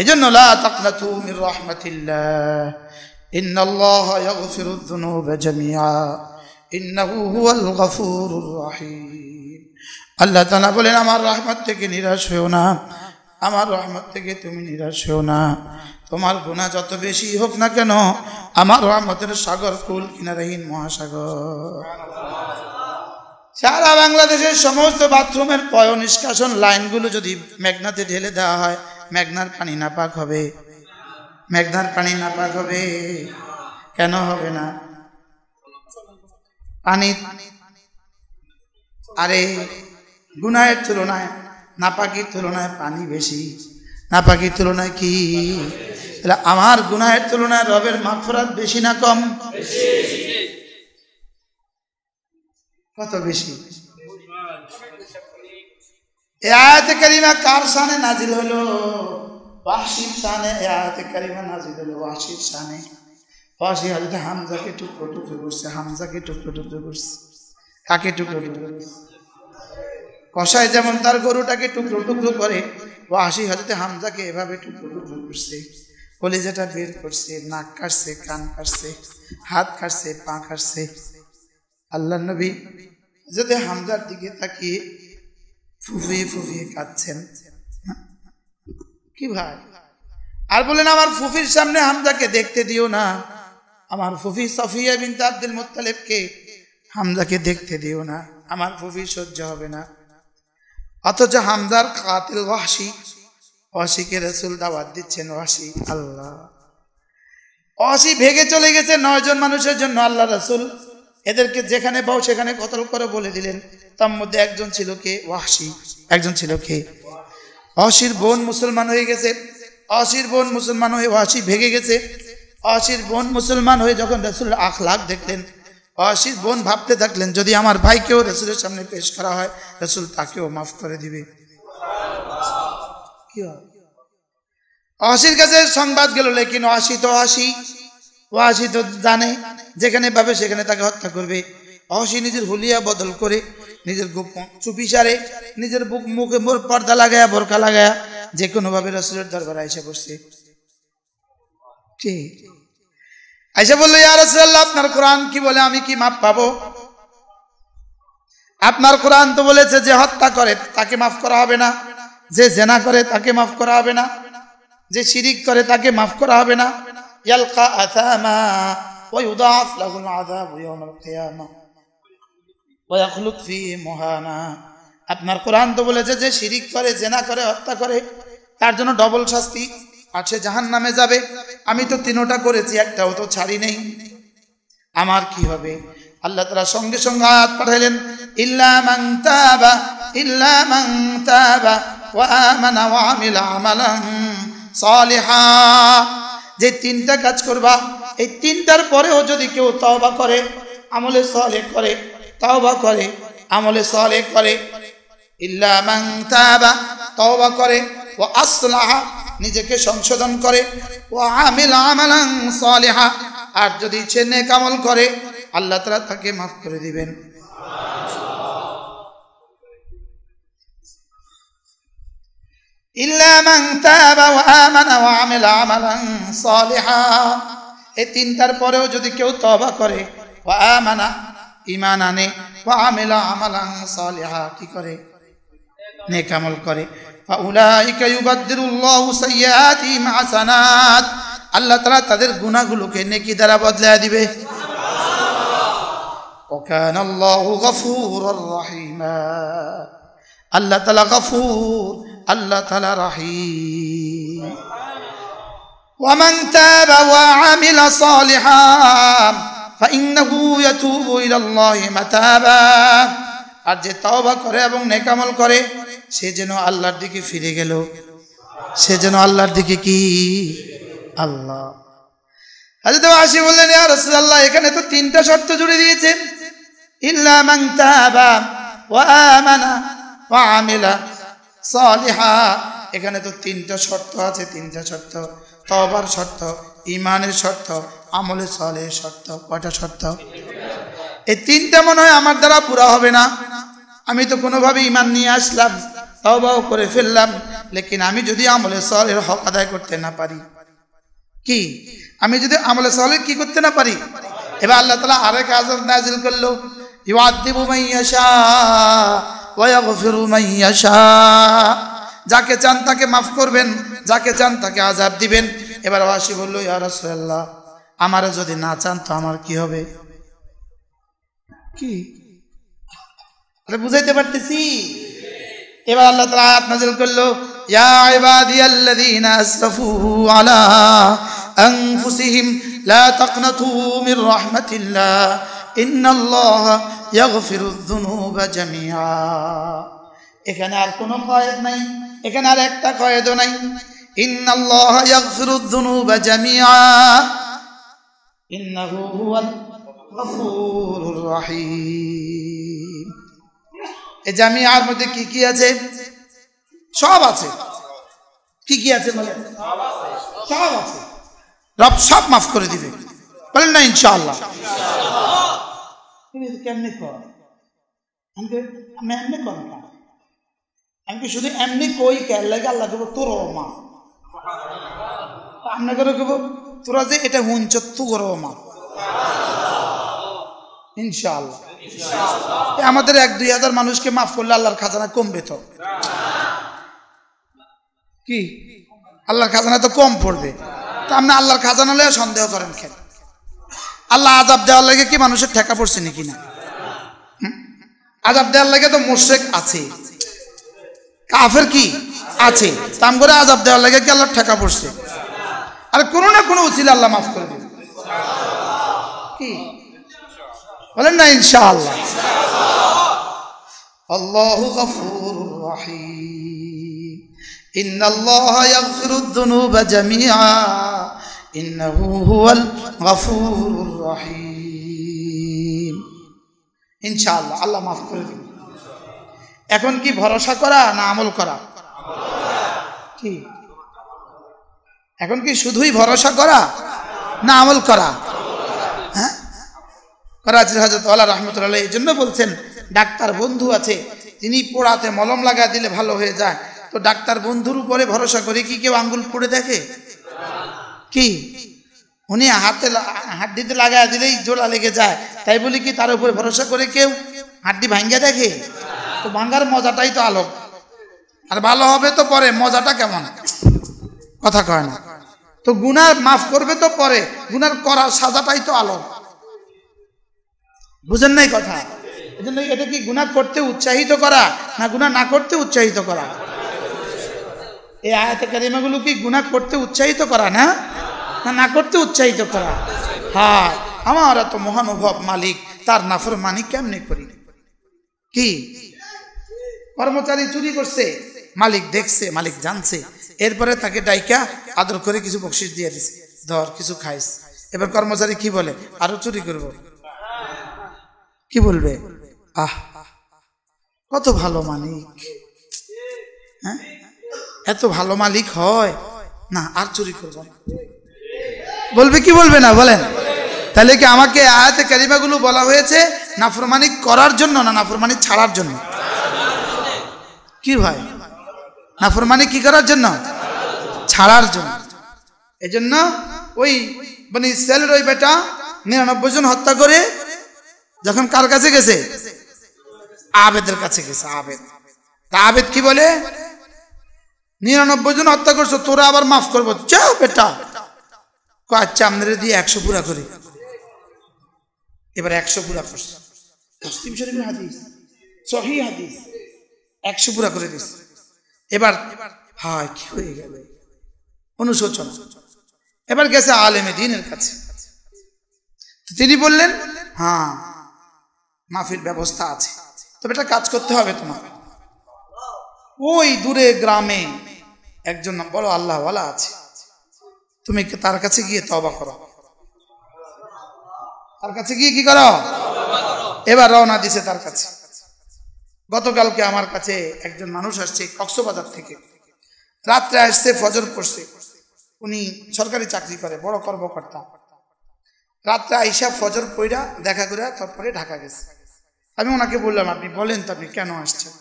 এজন্য লা তাকনাতু মির রাহমাতিল্লাহ, ইন্নাল্লাহা ইয়াগফিরুয যুনুবা জামিআ, ইন্নাহু হুয়াল গফুরুর রহিম। আল্লাহ তাআলা বলেন আমার রহমত থেকে নিরাশ হও না, আমার রহমত থেকে তুমি নিরাশ হও না। তোমার গুনাহ যত বেশি হোক না কেন, আমার রহমতের সাগর কুল কিনারাহীন মহাসাগর। সারা বাংলাদেশের সমস্ত বাথরুমের পয় নিষ্কাশন লাইনগুলো যদি মেঘনাতে ঢেলে দেওয়া হয়, মেঘনার পানি নাপাক হবে, মেঘনার পানি নাপাক হবে। কেন হবে না? পানি আরে গুনাহের তুলনায় নাপাকির তুলনায় পানি বেশি, নাপাকির তুলনায় কি? তাহলে আমার গুনাহের তুলনায় রবের মাগফিরাত বেশি না কম? কত বেশি? এই আয়াতে কারিমা কার শানে নাজিল হলো? ওয়াহশীর শানে এই আয়াতে কারিমা নাজিল হলো, ওয়াহশীর শানে। ওয়াহশী হযরত হামজাকে টুকরো টুকরো করছে, হামজাকে টুকরো টুকরো করছে। কাকে টুকরো টুকরো করছে? কসাই যেমন তার গরুটাকে টুকরো টুকরো করে, ওয়াহশী হযরত হামজাকে এভাবে টুকরো টুকরো করছে, কলিজাটা বের করছে, নাক কাটছে, কান কাটছে, হাত কাটছে, পা কাটছে। আল্লাহর নবী হযরত হামজার দিকে তাকিয়ে ফুফিয়ে ফুফিয়ে কাঁদছেন। কি ভাই? আর বলেন, আমার ফুফির সামনে হামজাকে দেখতে দিও না, আমার ফুফি সফিয়া বিনতে আব্দুল মুত্তালিবকে হামজাকে দেখতে দিও না, আমার ফুফি সহ্য হবে না। অথচ হামজার কাতিল ওয়াহশীকে রাসূল দাওয়াত দিচ্ছেন। ওয়াহশী, আল্লাহ, ওয়াহশী ভেগে চলে গেছে 9 জন মানুষের জন্য। আল্লাহ রাসূল এদেরকে যেখানে পাও সেখানে কতল করে বলে দিলেন। তার মধ্যে একজন ছিল কে? ওয়াহশী। একজন ছিল কে? ওয়াহশীর বোন মুসলমান হয়ে গেছে। ওয়াহশীর বোন মুসলমান হয়ে ওয়াহশী ভেগে গেছে। ওয়াহশীর বোন মুসলমান হয়ে যখন রাসূলের আখলাক দেখলেন, ওয়াহশীর বোন ভাবতে থাকলেন, যদি আমার ভাইকেও রাসূলের সামনে পেশ করা হয়, রাসূল তাকেও মাফ করে দিবে। কি হয়? ওয়াহশীর কাছে সংবাদ গেল, লেকিন ওয়াহশী তো জানে যেখানে পাবে সেখানে তাকে হত্যা করবে। ওয়াহশী নিজের হুলিয়া বদল করে, নিজের চুপি সারে, নিজের মুখে পর্দা লাগায়া, বোরকা লাগায়া যে কোনো ভাবে রাসূলের দরবারে এসে বসছে। ঠিক আইসা বললো, ইয়া রাসূলুল্লাহ, আপনার কোরআন কি বলে? আমি কি মাফ পাবো? আপনার কোরআন তো বলেছে যে হত্যা করে তাকে মাফ করা হবে না, যে জেনা করে তাকে মাফ করা হবে না, যে শিরিক করে তাকে মাফ করা হবে না। ইয়ালকা আসামা ওয়া ইউদাফ লাহুল আযাবু ইয়াউমাল কিয়ামাহ ওয়া ইয়াখলুদ ফীহি মুহানা। আপনার কোরআন তো বলেছে যে শিরিক করে, জেনা করে, হত্যা করে তার জন্য ডবল শাস্তি, আর সে জাহান্নামে যাবে। আমি তো 3টা করেছি, একটাও তো ছাড়ি নেই, আমার কি হবে? আল্লাহ তাআলা সঙ্গে সঙ্গে আয়াত পাঠাইলেন, ইল্লা মান তাবা ওয়া আমানা ওয়া আমিলা আমালান সালিহা। যে 3টা কাজ করবা, এই 3টার পরেও যদি কেউ তওবা করে, আমলে সালেহ করে, তওবা করে, আমলে সালেহ করে, ইল্লা মান তাবা, তওবা করে, ওয়া আসলাহা, নিজেকে সংশোধন করে, ওয়া আমিলা আমালান সালিহা, আর যদি সে নেক আমল করে, আল্লাহ তাআলা তাকে মাফ করে দিবেন। ইল্লা মান তাবা ওয়া আমানা ওয়া আমিলা আমালান সালিহা। এই 3টার পরেও যদি কেউ তওবা করে, ওয়া আমানা, ঈমান আনে, ওয়া আমিলা আমালান সালিহা, কি করে? নেক আমল করে, ফাউলাইকা ইউবাদদিলুল্লাহু সাইয়্যাতিহিম হাসানাত। আল্লাহ তাআলা তাদের গুনাহগুলোকে নেকি দ্বারা বদলায় দিবে। ওয়া কানাল্লাহু গফুরুর রহিমা। আল্লাহ তাআলা গফুর, আল্লাহ তাআলা রহিম। ওয়া মান তাবা ওয়া আমিলা সালিহান ফাইন্নাহু ইয়াতুবু ইলাল্লাহি মাতাবা। আর যে তওবা করে এবং নেক আমল করে, সে যেন আল্লাহর দিকে ফিরে গেল, সে যেন আল্লাহর দিকে কি? আল্লাহ। হযরত ওয়াহশী বললেন, ইয়া রাসূলুল্লাহ, এখানে তো 3টা শর্ত জুড়ে দিয়েছেন, ইল্লা মান তাবা ওয়া আমানা ওয়া আমিলা সালিহা। এখানে তো 3টা শর্ত আছে, 3টা শর্ত, তওবার শর্ত, ঈমানের শর্ত, আমলে সালেহের শর্ত। কয়টা শর্ত? এই 3টা মনে হয় আমার দ্বারা পুরা হবে না। আমি তো কোনোভাবে ঈমান নিয়ে আসলাম, তওবাও করে ফেললাম, লেকিন আমি যদি আমলে সালেহের হক আদায় করতে না পারি, কি? আমি যদি আমলে সালেহ কি করতে না পারি? এবার আল্লাহ তাআলা আরেক আযাব নাযিল করলো, ইউআযযিবু মান ইয়াশা ওয়া ইয়াগফিরু মান ইয়াশা। যাকে চান তাকে মাফ করবেন, যাকে চান তাকে আযাব দিবেন। এবার ওয়াহশী বলল, ইয়া রাসূলুল্লাহ, আমারে যদি না চান তো আমার কি হবে? কি আরে বুঝাইতে পারতেছি? এবার আল্লাহ তাআলা আয়াত নাযিল করলো, ইয়া ইবাদিয়াল্লাযীনা আসরাফু আলা আনফুসিহিম লা তাকনাতু মির রাহমাতিল্লাহ ইন্নাল্লাহা ইয়াগফিরুয যুনুবা জামিআ। এখানে আর কোনো কয়েদ নাই, এখানে আর একটা কয়েদও নাই। ইন্নাল্লাহা ইয়াগফিরুয যুনুবা জামিআ ইন্নাহু হুয়াল গফুরুর রহিম। এই জামিআর মধ্যে কি কি আছে? সব আছে। কি কি আছে বলেন? সব আছে। রব সব মাফ করে দিবে, বলেন না ইনশাআল্লাহ। তুমি কেমনে কর? আমি এমনি কর না, আমি শুধু এমনি কই কেন লাগে আল্লাহ কেবো তোর মা আপনাকে কেবো তোরা যে এটা হুঞ্চ তোর মা ইনশাআল্লাহ আমাদের 1-2 হাজার মানুষকে মাফ করলে আল্লাহর খাজানা কমবে তো কি আল্লাহর খাজানা তো কম পড়বে তা আপনি আল্লাহর খাজানা লয়ে সন্দেহ করেন কেন আল্লাহ আযাব দেওয়ার লাগে কি মানুষের ঠেকা পড়ছে নাকি না আযাব দেওয়ার লাগে তো মুশরিক আছে কাফের কি আছে তাম করে আযাব দেওয়ার লাগে কি আল্লাহর ঠেকা পড়ছে আর কোনো না কোনো উসিলা আল্লাহ মাফ করে দেবে কি বলেন না ইনশাআল্লাহ আল্লাহু গফুরুর রহিম ইন্নাল্লাহা ইয়াগফিরুদ যুনুবা জামিআ ইন্নাহু হুয়াল গফুরুর রহিম ইনশাআল্লাহ আল্লাহ মাফ করে দেবে এখন কি ভরসা করা না আমল করা কি এখন কি শুধুই ভরসা করা না আমল করা হ্যাঁ করাচির হযরত ওয়ালা রাহমাতুল্লাহ এই জন্য বলছেন ডাক্তার বন্ধু আছে যিনি পোড়াতে মলম লাগা দিলে ভালো হয়ে যায় তো ডাক্তার বন্ধুর উপরে ভরসা করে কি কেউ আঙ্গুল পুড়ে দেখে কি উনি হাড্ডিতে লাগায় দিলেই জোড়া লেগে যায় তাই বলি কি তার উপরে ভরসা করে কেউ হাড্ডি ভাঙ্গা দেখে তো ভাঙ্গার মজাটাই তো আলো আর ভালো হবে তো পরে মজাটা কেমন কথা কয় না তো গুনাহ মাফ করবে তো পরে গুনার করার সাজাটাই তো আলো বুঝেন নাই কথা এজন্য এটা কি গুনাহ করতে উৎসাহিত করা না গুনাহ না করতে উৎসাহিত করা এই আয়াতে কারিমাগুলো কি গুনাহ করতে উৎসাহিত করা না না করতে উৎসাহিত করা হ্যাঁ আমার এত মহানুভব মালিক তার নাফরমানি কেমনে করি কি কর্মচারী চুরি করছে মালিক দেখছে মালিক জানছে এরপরে তাকে ডাইকা আদর করে কিছু বকশিশ দিয়ে দিছে ধর কিছু খাইস এবার কর্মচারী কি বলে আরো চুরি করব কি বলবে আহ কত ভালো মালিক হ্যাঁ এত ভালো মালিক হয় না আর চুরি করব না বলবে কি বলবে না বলেন তাহলে কি আমাকে আয়াতে কারিমাগুলো বলা হয়েছে নাফরমানি করার জন্য না নাফরমানি ছাড়ার জন্য কি ভাই নাফরমানি কি করার জন্য ছাড়ার জন্য এজন্য ওই মানে ইসরায়েলের ওই বেটা 99 জন হত্যা করে যখন কার কাছে গেছে আবেদের কাছে গেছে আবেদ তা আবেদ কি বলে 99 জন হত্যা করছো তোরা আবার মাফ করবো যাও বেটা আচ্ছা আমাদের দিয়ে 100 পুরা করি এবার 100 পুরা করছে মুসলিম শরীফের হাদিস সহিহ হাদিস 100 পুরা করে দিছে এবার হায় কি হয়ে গেল অনুশোচনা এবার গেছে আলেমে দ্বীনের কাছে তিনি বললেন হ্যাঁ মাফির ব্যবস্থা আছে তবে এটা কাজ করতে হবে তোমার ওই দূরে গ্রামে একজন বড় আল্লাহওয়ালা আছে তুমি তার কাছে গিয়ে তওবা করো তার কাছে গিয়ে কি করো এবার রওনা দিছে তার কাছে গতকালকে আমার কাছে একজন মানুষ আসছে কক্সবাজার থেকে রাত্রে আসছে ফজর পড়ছে উনি সরকারি চাকরি করে বড় কর্মকর্তা রাত্রে আইসা ফজর পড়া দেখা করে তারপরে ঢাকা গেছে আমি ওনাকে বললাম আপনি বলেন তো আপনি কেন আসছেন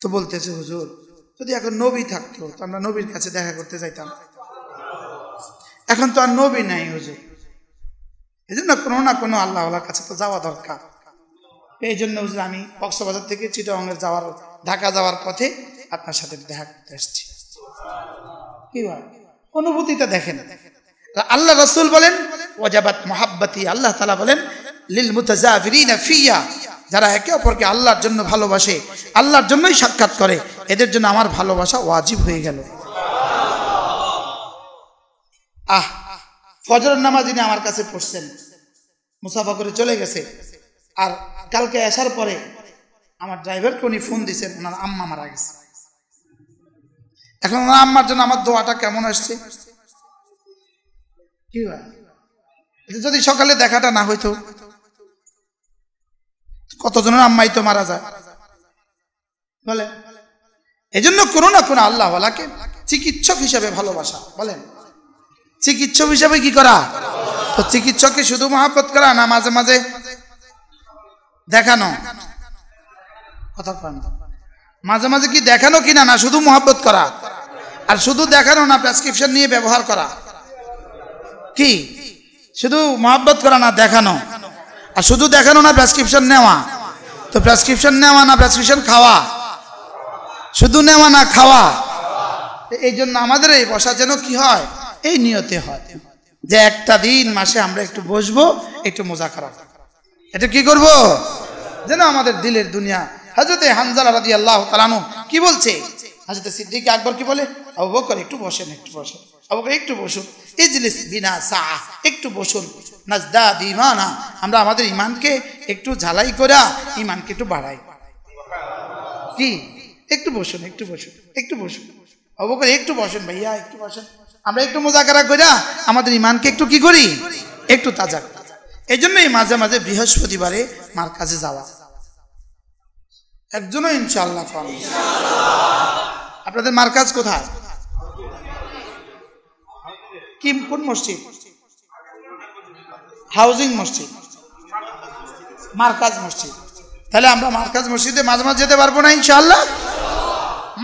তো বলতেছে হুজুর যদি এখন নবী থাকতো তো আমরা নবীর কাছে দেখা করতে যাইতাম এখন তো আর নবী নাই হুজুর এই জন্য কোনো না কোনো আল্লাহওয়ালার কাছে তো যাওয়া দরকার এই জন্য হুজুর আমি কক্সবাজার থেকে চিটাগংয়ের যাওয়ার ঢাকা যাওয়ার পথে আপনার সাথে দেখা করতে আসছি কি ভাই অনুভূতিটা দেখেন আল্লাহ রাসূল বলেন ওয়াজাবাত মুহাব্বতি আল্লাহ তাআলা বলেন লিল মুতাজাফিরিনা ফিয়া যারা একে অপরকে আল্লাহর জন্য ভালোবাসে আল্লাহর জন্যই সাক্ষাৎ করে এদের জন্য আমার ভালোবাসা ওয়াজিব হয়ে গেল ফজরের নামাজ যিনি আমার কাছে পড়ছেন মুসাফা করে চলে গেছে আর কালকে আসার পরে আমার ড্রাইভারকে উনি ফোন দিয়েছেন ওনার আম্মা মারা গেছে এখন ওনার আম্মার জন্য আমার দোয়াটা কেমন আসছে কি হয় যদি সকালে দেখাটা না হইতো কতজনের আম্মাই তো মারা যায় বলে এই জন্য কোনো না কোনো আল্লাহওয়ালাকে চিকিৎসক হিসেবে ভালোবাসা বলেন চিকিৎসক হিসেবে কি করা তো চিকিৎসককে শুধু মহব্বত করা না মাঝে মাঝে দেখানো কথা মাঝে মাঝে কি দেখানো কিনা, না শুধু মহব্বত করা? আর শুধু দেখানো না, প্রেসক্রিপশন নিয়ে ব্যবহার করা। কি শুধু মহব্বত করা না দেখানো? আর শুধু দেখানো না প্রেসক্রিপশন নেওয়া? তো প্রেসক্রিপশন নেওয়া না প্রেসক্রিপশন খাওয়া? শুধু নেওয়া না খাওয়া? এই জন্য আমাদের এই বসা যেন কি হয়, এই নিয়তে হয় যে একটা দিন মাসে আমরা একটু বসবো, একটু মুযাকারা। এটা কি করব? যেন আমাদের দিলের দুনিয়া। হযরতে হানজালা রাদিয়াল্লাহু তাআলা আনহু কি বলছে? হযরতে সিদ্দিক আকবর কি বলে? আবু বকর একটু বসেন, একটু বসেন। আবু বকর একটু বসুন। ইজলিস বিনা সাআ, একটু বসুন। নাজদাদ ঈমানা, আমরা আমাদের ঈমানকে একটু ঝালাই করে ঈমানকে একটু বাড়াই। কি একটু বসুন, একটু বসুন, একটু বসুন। আবু বকর একটু বসেন ভাইয়া, একটু বসেন। আমরা একটু মুযাকারা করে আমাদের ঈমানকে একটু কি করি, একটু তাজা করি। এই জন্যই মাঝে মাঝে বৃহস্পতিবারে মার কাছে যাওয়া। একজনও ইনশাআল্লাহ পাবেন। আপনাদের মার্কাজ কোথায়? কি কোন মসজিদ? হাউজিং মসজিদ, মার্কাজ মসজিদ। তাহলে আমরা মার্কাজ মসজিদে মাঝে মাঝে যেতে পারবো না ইনশাআল্লাহ?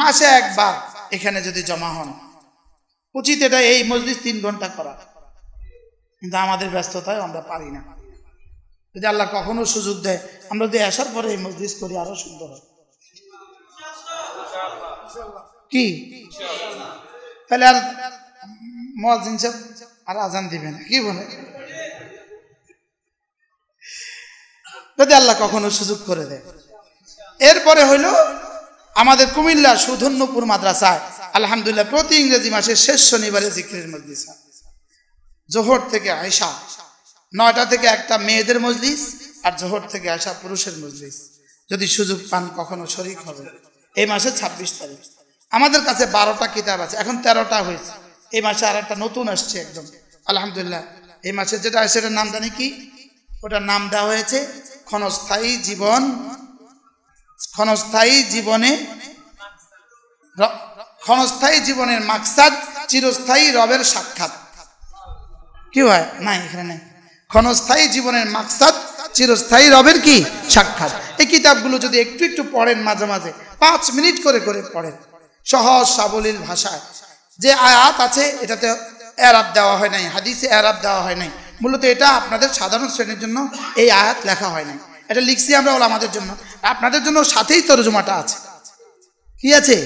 মাসে একবার এখানে যদি জমা হন, উচিত এটা এই মজলিস 3 ঘন্টা করা, কিন্তু আমাদের ব্যস্ততায় আমরা পারি না। যদি আল্লাহ কখনো সুযোগ দেয়, আমরা যদি আসার পরে এই মজলিস করি, আরো সুন্দর হয়। কি তাহলে আর মুয়াজ্জিন সাহেব আর আজান দিবেন কি বলে? যদি আল্লাহ কখনো সুযোগ করে দেয়। এরপরে হইল আমাদের কুমিল্লা সুধন্যপুর মাদ্রাসায় আলহামদুলিল্লাহ প্রতি ইংরেজি মাসের শেষ শনিবারে জিকিরের মজলিস। জোহর থেকে আয়েশা 9টা থেকে একটা মেয়েদের মজলিস, আর জোহর থেকে আয়েশা পুরুষের মজলিস। যদি সুযোগ পান কখনো শরীক হবে। এই মাসে 26 তারিখ। আমাদের কাছে 12টা কিতাব আছে, এখন 13টা হয়েছে। এই মাসে আর একটা নতুন আসছে একদম আলহামদুলিল্লাহ। এই মাসে যেটা আছে সেটার নাম জানি কি? ওটার নাম দেওয়া হয়েছে ক্ষণস্থায়ী জীবন, ক্ষণস্থায়ী জীবনে, ক্ষণস্থায়ী জীবনের মাকসাদ, চিরস্থায়ী রবের সাক্ষাৎ। কি হয়? নাই এখানে নাই। ক্ষণস্থায়ী জীবনের মাকসাদ, চিরস্থায়ী রবের কি সাক্ষাৎ। এই কিতাবগুলো যদি একটু একটু পড়েন, মাঝে মাঝে 5 মিনিট করে করে পড়েন, সহজ সাবলীল ভাষায়। যে আয়াত আছে এটাতে এরাব দেওয়া হয় নাই, হাদিসে এরাব দেওয়া হয় নাই। মূলত এটা আপনাদের সাধারণ শ্রেণীর জন্য এই আয়াত লেখা হয় নাই, এটা লিখছি আমরা আমাদের জন্য। আপনাদের জন্য সাথেই তরজমাটা আছে। কি আছে?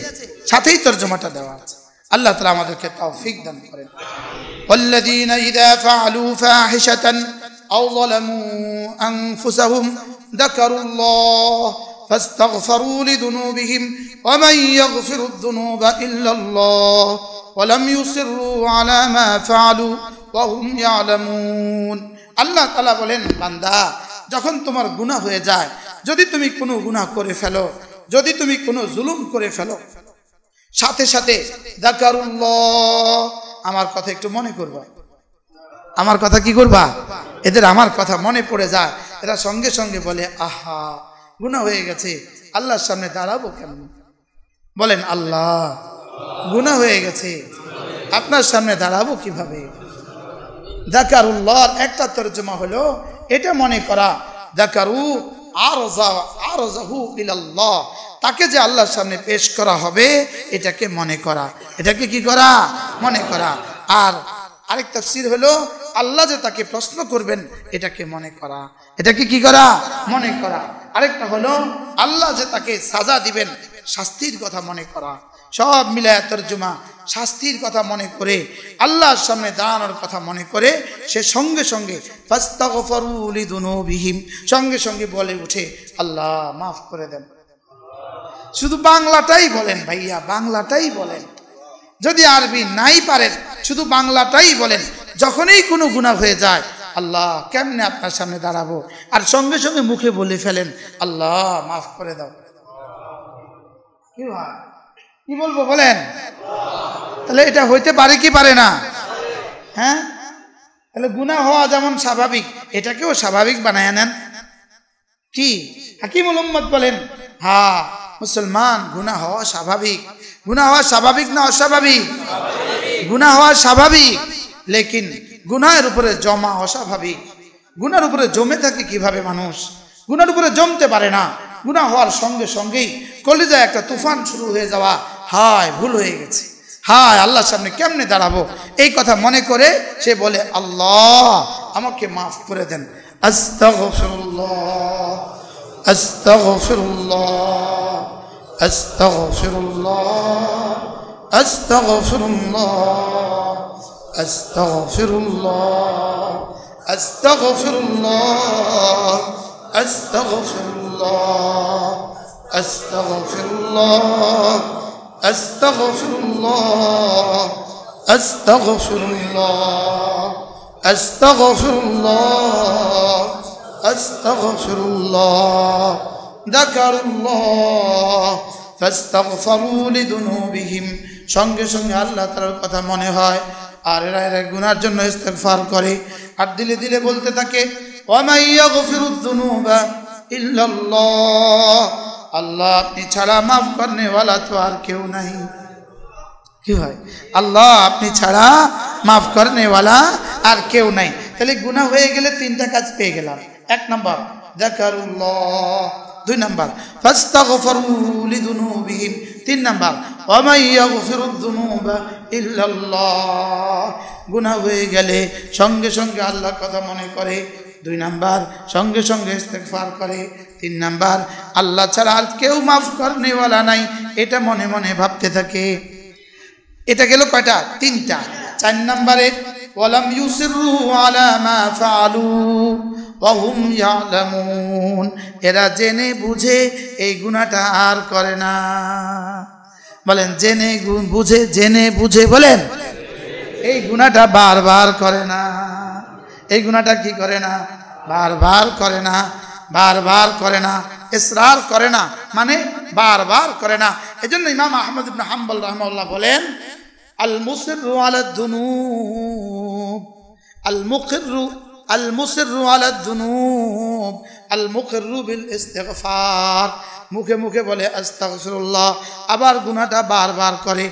সাথেই তরজমাটা দেওয়া আছে। আল্লাহ তাআলা আমাদেরকে তৌফিক দান করেন। ওয়াল্লাযীনা ইযা ফাআলু ফাহিশাতান আও যালামু আনফুসাহুম যাকারুল্লাহ ফাস্তাগফিরু লিযুনুবিহিম ওয়া মান ইয়াগফিরুদ যুনুবা ইল্লাল্লাহ ওয়া লাম ইউসিররু আলা মা ফাআলু ওয়া হুম ইয়ালামুন। আল্লাহ তাআলা বলেন, বান্দা যখন তোমার গুনাহ হয়ে যায়, যদি তুমি কোনো গুনাহ করে ফেলো, যদি তুমি কোনো জুলুম করে ফেলো, সাথে সাথে যাকারুল্লাহ, আমার কথা একটু মনে করবা। আমার কথা কি করবা? এদের আমার কথা মনে পড়ে যায়, এরা সঙ্গে সঙ্গে বলে, আহা গুনাহ হয়ে গেছে, আল্লাহর সামনে দাঁড়াবো কেমন? বলেন, আল্লাহ গুনাহ হয়ে গেছে, আপনার সামনে দাঁড়াবো কিভাবে? যাকারুল্লাহর একটা তরজমা হলো এটা মনে করা, যাকারু আরজাহু ইলাল্লাহ, তাকে যে আল্লাহর সামনে পেশ করা হবে এটাকে মনে করা, এটাকে কি করা? মনে করা। আর আরেক তাফসীর হলো আল্লাহ যে তাকে প্রশ্ন করবেন এটাকে মনে করা, এটাকে কি করা? মনে করা। আরেকটা হলো আল্লাহ যে তাকে সাজা দিবেন, শাস্তির কথা মনে করা। সব মিলায় তরজমা, শাস্তির কথা মনে করে, আল্লাহর সামনে দাঁড়ানোর কথা মনে করে সে সঙ্গে সঙ্গে ফাস্তাগফিরু লিযুনুবিহিম, সঙ্গে সঙ্গে বলে উঠে, আল্লাহ মাফ করে দেন। শুধু বাংলাটাই বলেন ভাইয়া, বাংলাটাই বলেন। যদি আরবি নাই পারেন শুধু বাংলাটাই বলেন। যখনই কোনো গুনাহ হয়ে যায়, আল্লাহ কেমনে আপনার সামনে দাঁড়াবো, আর সঙ্গে সঙ্গে মুখে বলে ফেলেন, আল্লাহ মাফ করে দাও। কি হয়? কি বলবো বলেন? তাহলে এটা হইতে পারে কি পারে না? হ্যাঁ, তাহলে গুনাহ হওয়া যেমন স্বাভাবিক, এটাকেও স্বাভাবিক বানায় নেন। কি হাকিমুল উম্মত বলেন, হ্যাঁ মুসলমান গুনাহ হওয়া স্বাভাবিক। গুনাহ হওয়া স্বাভাবিক না অস্বাভাবিক? গুনাহ হওয়া স্বাভাবিক, লেকিন গুনাহের উপরে জমা অস্বাভাবিক। গুনার উপরে জমে থাকে কিভাবে মানুষ? গুনার উপরে জমতে পারে না, গুনাহ হওয়ার সঙ্গে সঙ্গেই কলিজায় একটা তুফান শুরু হয়ে যাওয়া, হায় ভুল হয়ে গেছে, হায় আল্লাহর সামনে কেমনে দাঁড়াবো, এই কথা মনে করে সে বলে আল্লাহ আমাকে মাফ করে দেন। আস্তাগফিরুল্লাহ আস্তাগফিরুল্লাহ আস্তাগফিরুল্লাহ আস্তাগফিরুল্লাহ আস্তাগফিরুল্লাহ আস্তাগফিরুল্লাহ আস্তাগফিরুল্লাহ আস্তাগফিরুল্লাহ আস্তাগফিরুল্লাহ আস্তাগফিরুল্লাহ আস্তাগফিরুল্লাহ আস্তাগফিরুল্লাহ যাকারুল্লাহ ফাস্তাগফিরু লিযুনুবিহিম, সঙ্গে সঙ্গে আল্লাহ তাআলার কথা মনে হয় আর এরা গুনার জন্য ইস্তেগফার করে আর দিলে দিলে বলতে থাকে ওয়া মান ইয়াগফিরুয যুনুবা ইল্লাল্লাহ, আল্লাহ আপনি ছাড়া মাফ করনে ওয়ালা তো আর কেউ নাই। কি হয়? আল্লাহ আপনি ছাড়া মাফ করনে ওয়ালা আর কেউ নাই। তাহলে গুনাহ হয়ে গেলে তিনটা কাজ পেয়ে গেলাম। এক নাম্বার যাকারুল্লাহ, দুই নাম্বার ফাস্তাগফিরু লিযুনুবিহিম, তিন নাম্বার ওয়া মান ইয়াগফিরুয যুনুবা ইল্লাল্লাহ। গুনাহ হয়ে গেলে সঙ্গে সঙ্গে আল্লাহর কথা মনে করে, দুই নাম্বার সঙ্গে সঙ্গে ইস্তেগফার করে, তিন নাম্বার আল্লাহ ছাড়া আর কেউ মাফ করনেওয়ালা নাই এটা মনে মনে ভাবতে থাকে। এটা গেল কয়টা? তিনটা। চার নাম্বারে ওয়ালাম ইউসিরু আলা মা ফাআলু ওয়া হুম ইয়ালামুন, এরা জেনে বুঝে এই গুনাহটা আর করে না। বলেন জেনে বুঝে বলেন এই গুনাহটা বারবার করে না। এই গুনাহটা কি করে না? বারবার করে না, বারবার করে না, ইসরার করে না, মানে বারবার করে না। এজন্য ইমাম আহমদ ইবনে হাম্বল রাহিমাহুল্লাহ বলেন আল মুসিররু আলা যুনুব আল মুসিররু আলা যুনুব আল মুকিররু বিল ইস্তিগফার, মুখে মুখে বলে আস্তাগফিরুল্লাহ, আবার গুনাহটা বারবার করে।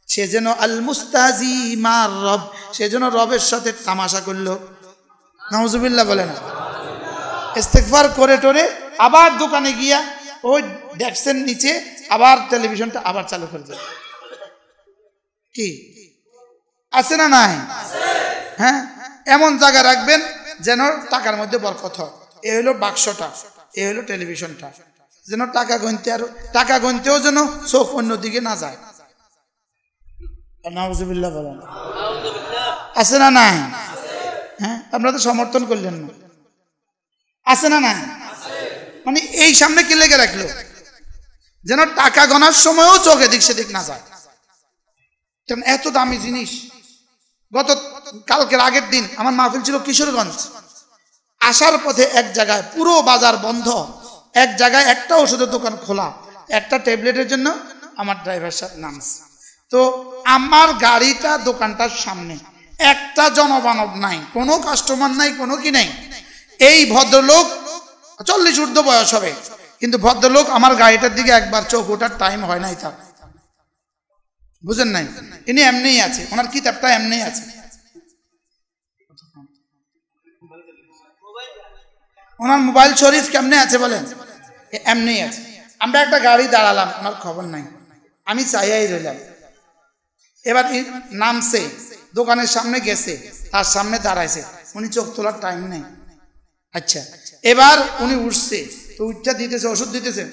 সে যেন আল মুস্তাজি মার রব, সে যেন রবের সাথে তামাশা করলো। নাউজুবিল্লাহ বলে না, ইস্তেগফার করে টোরে আবার দোকানে গিয়া ওই ডেস্কের নিচে আবার টেলিভিশনটা আবার চালু করে দেয়। কি আছে না নাই? হ্যাঁ, এমন জায়গা রাখবেন যেন টাকার মধ্যে বরকত হয়। এ হলো বাক্সটা, এ হলো টেলিভিশনটা, যেন টাকা গুনতে আর টাকা গুনতেও যেন চোখ অন্যদিকে না যায়। নাউজুবিল্লাহ বলেন, আছে না নাই? হ্যাঁ, আপনারা তো সমর্থন করলেন না, আছে না নাই? মানে এই সামনে কি লেগে রাখলো যেন টাকা গণার সময়ও চোখ এদিক সেদিক না যায়। কারণ এত দামি জিনিস। গত কালকের আগের দিন আমার মাহফিল ছিল কিশোরগঞ্জ। আসার পথে এক জায়গায় পুরো বাজার বন্ধ, এক জায়গায় একটা ওষুধের দোকান খোলা, একটা ট্যাবলেটের জন্য আমার ড্রাইভার সাহেব নামছে। তো আমার গাড়িটা দোকানটার সামনে, একটা জনমানব নাই, কোনো কাস্টমার নাই, কোনো কি নাই। এই ভদ্রলোক 40 ঊর্ধ্ব বয়স হবে, কিন্তু ভদ্রলোক আমার গাড়িটার দিকে একবার চোখ ওঠার টাইম হয় নাই তার। বুঝেন নাই? ইনি এমনিই আছে, ওনার কিতাবটা এমনিই আছে, ওনার মোবাইল শরীফ কেমনে আছে বলেন, এমনিই আছে। আমরা একটা গাড়ি দাঁড়ালাম, ওনার খবর নাই, আমি চাইয়াই রইলাম। এবার নামছে, দোকানের সামনে গেছে, তার সামনে দাঁড়াইছে, উনি চোখ তোলার টাইম নেই। আচ্ছা, এবার উনি উঠছে, তো উঠটা দিতেছে, ওষুধ দিতেছে,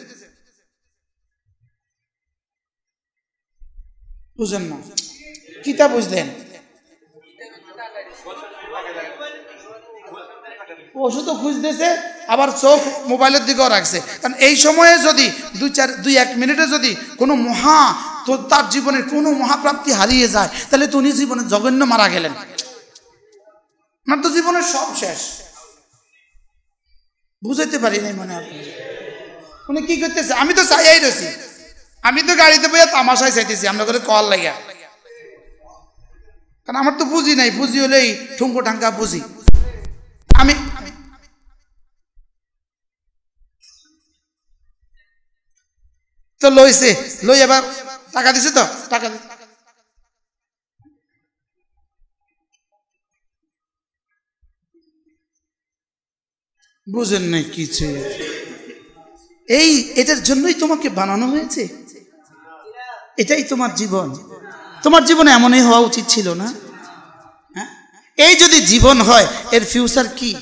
বুঝলেন না? কিতা বুঝলেন? ওষুধও খুঁজতেছে, আবার চোখ মোবাইলের দিকেও রাখছে। কারণ এই সময়ে যদি 2-1 মিনিটে যদি কোনো তার জীবনের কোনো মহাপ্রাপ্তি হারিয়ে যায়, তাহলে তো উনি জীবনে জঘন্য মারা গেলেন, আমার তো জীবনের সব শেষ। বুঝাইতে পারি নাই মনে আপনি। উনি কি করতেছে? আমি তো চাইয়াই রয়েছি, আমি তো গাড়িতে বইয়া তামাশায় চাইতেছি আমরা করে কল লাগিয়া, কারণ আমার তো বুঝি নাই, বুঝি হলেই ঠুঙ্কো ঠাঙ্কা বুঝি। আমি তো লইছে, লই এবার টাকা দিছে, তো টাকা বুঝেন নাই কিছু। এটার জন্যই তোমাকে বানানো হয়েছে, এটাই তোমার জীবন। তোমার জীবনে এমনই হওয়া উচিত ছিল না? হ্যাঁ, এই যদি জীবন হয় এর ফিউচার কি?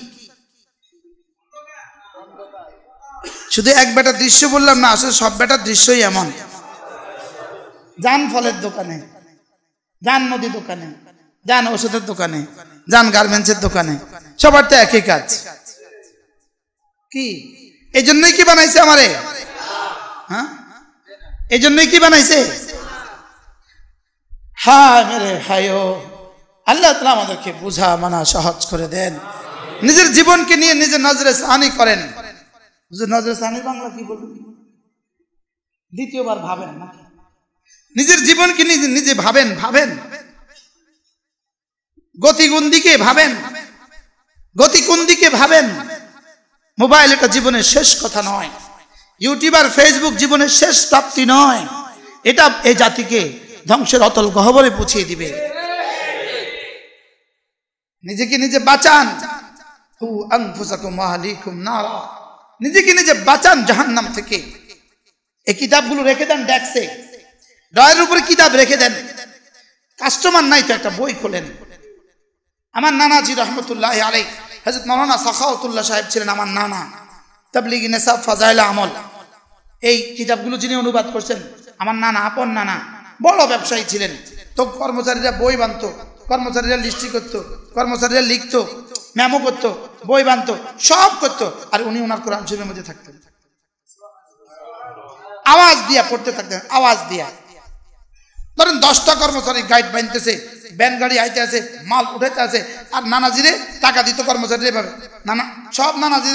শুধু এক বেটার দৃশ্য বললাম না, আসলে সব বেটার দৃশ্যই এমন। যান ফলের দোকানে, যান মুদি দোকানে, যান ওষুধের দোকানে, যান গার্মেন্টসের দোকানে, সবার তো একই কাজ। কি এই জন্যই কি বানাইছে আমারে? হ্যাঁ, এই জন্যই কি বানাইছে? হায় মেরে হায়ো, আল্লাহ তাআলা আমাদেরকে বুঝা মানা সহজ করে দেন। নিজের জীবনকে নিয়ে নিজের নজরে সানি করেন। নজরে সানি বাংলা কি বলবেন? দ্বিতীয়বার ভাবেন না, নিজের জীবনকে নিজে নিজে ভাবেন। গতি কোন দিকে ভাবেন, গতি কোন দিকে ভাবেন। মোবাইল এটা জীবনের শেষ কথা নয়, ইউটিউব আর ফেসবুক জীবনের শেষ প্রাপ্তি নয়। এটা এই জাতিকে ধ্বংসের অতল গহ্বরে পৌঁছিয়ে দিবে। নিজেকে নিজে বাঁচান, হু আনফুসাকুম ওয়া আহলিকুম নারা, নিজেকে নিজে বাঁচান জাহান্নাম থেকে। এই কিতাবগুলো রেখে দেন ডেস্কে, ড্রয়ের উপরে কিতাব রেখে দেন। কাস্টমার নাই তো একটা বই খোলেন। আমার নানাজি রহমতুল্লাহ আলাইহি, হযরত মাওলানা সাখাওয়াতুল্লাহ সাহেব ছিলেন আমার নানা। তাবলীগি নিসাব ফাজাইল আমল, এই কিতাবগুলো যিনি অনুবাদ করছেন আমার নানা, আপন নানা, বড় ব্যবসায়ী ছিলেন। তো কর্মচারীরা বই বানতো, কর্মচারীরা লিস্টি করতো, কর্মচারীরা লিখতো, মেমো করতো, বই বানতো, সব করতো। আর উনি ওনার কোরআন শরীফের মধ্যে থাকতেন, আওয়াজ দিয়া পড়তে থাকতেন, আওয়াজ দিয়া। ধরেন 10টা কর্মচারী গাইড বানতেছে, ব্যান গাড়ি আইতে আছে, মাল উঠাইতে আছে, আর নানাজিরে টাকা দিত কর্মচারীরা এভাবে। নানা সব নানাজি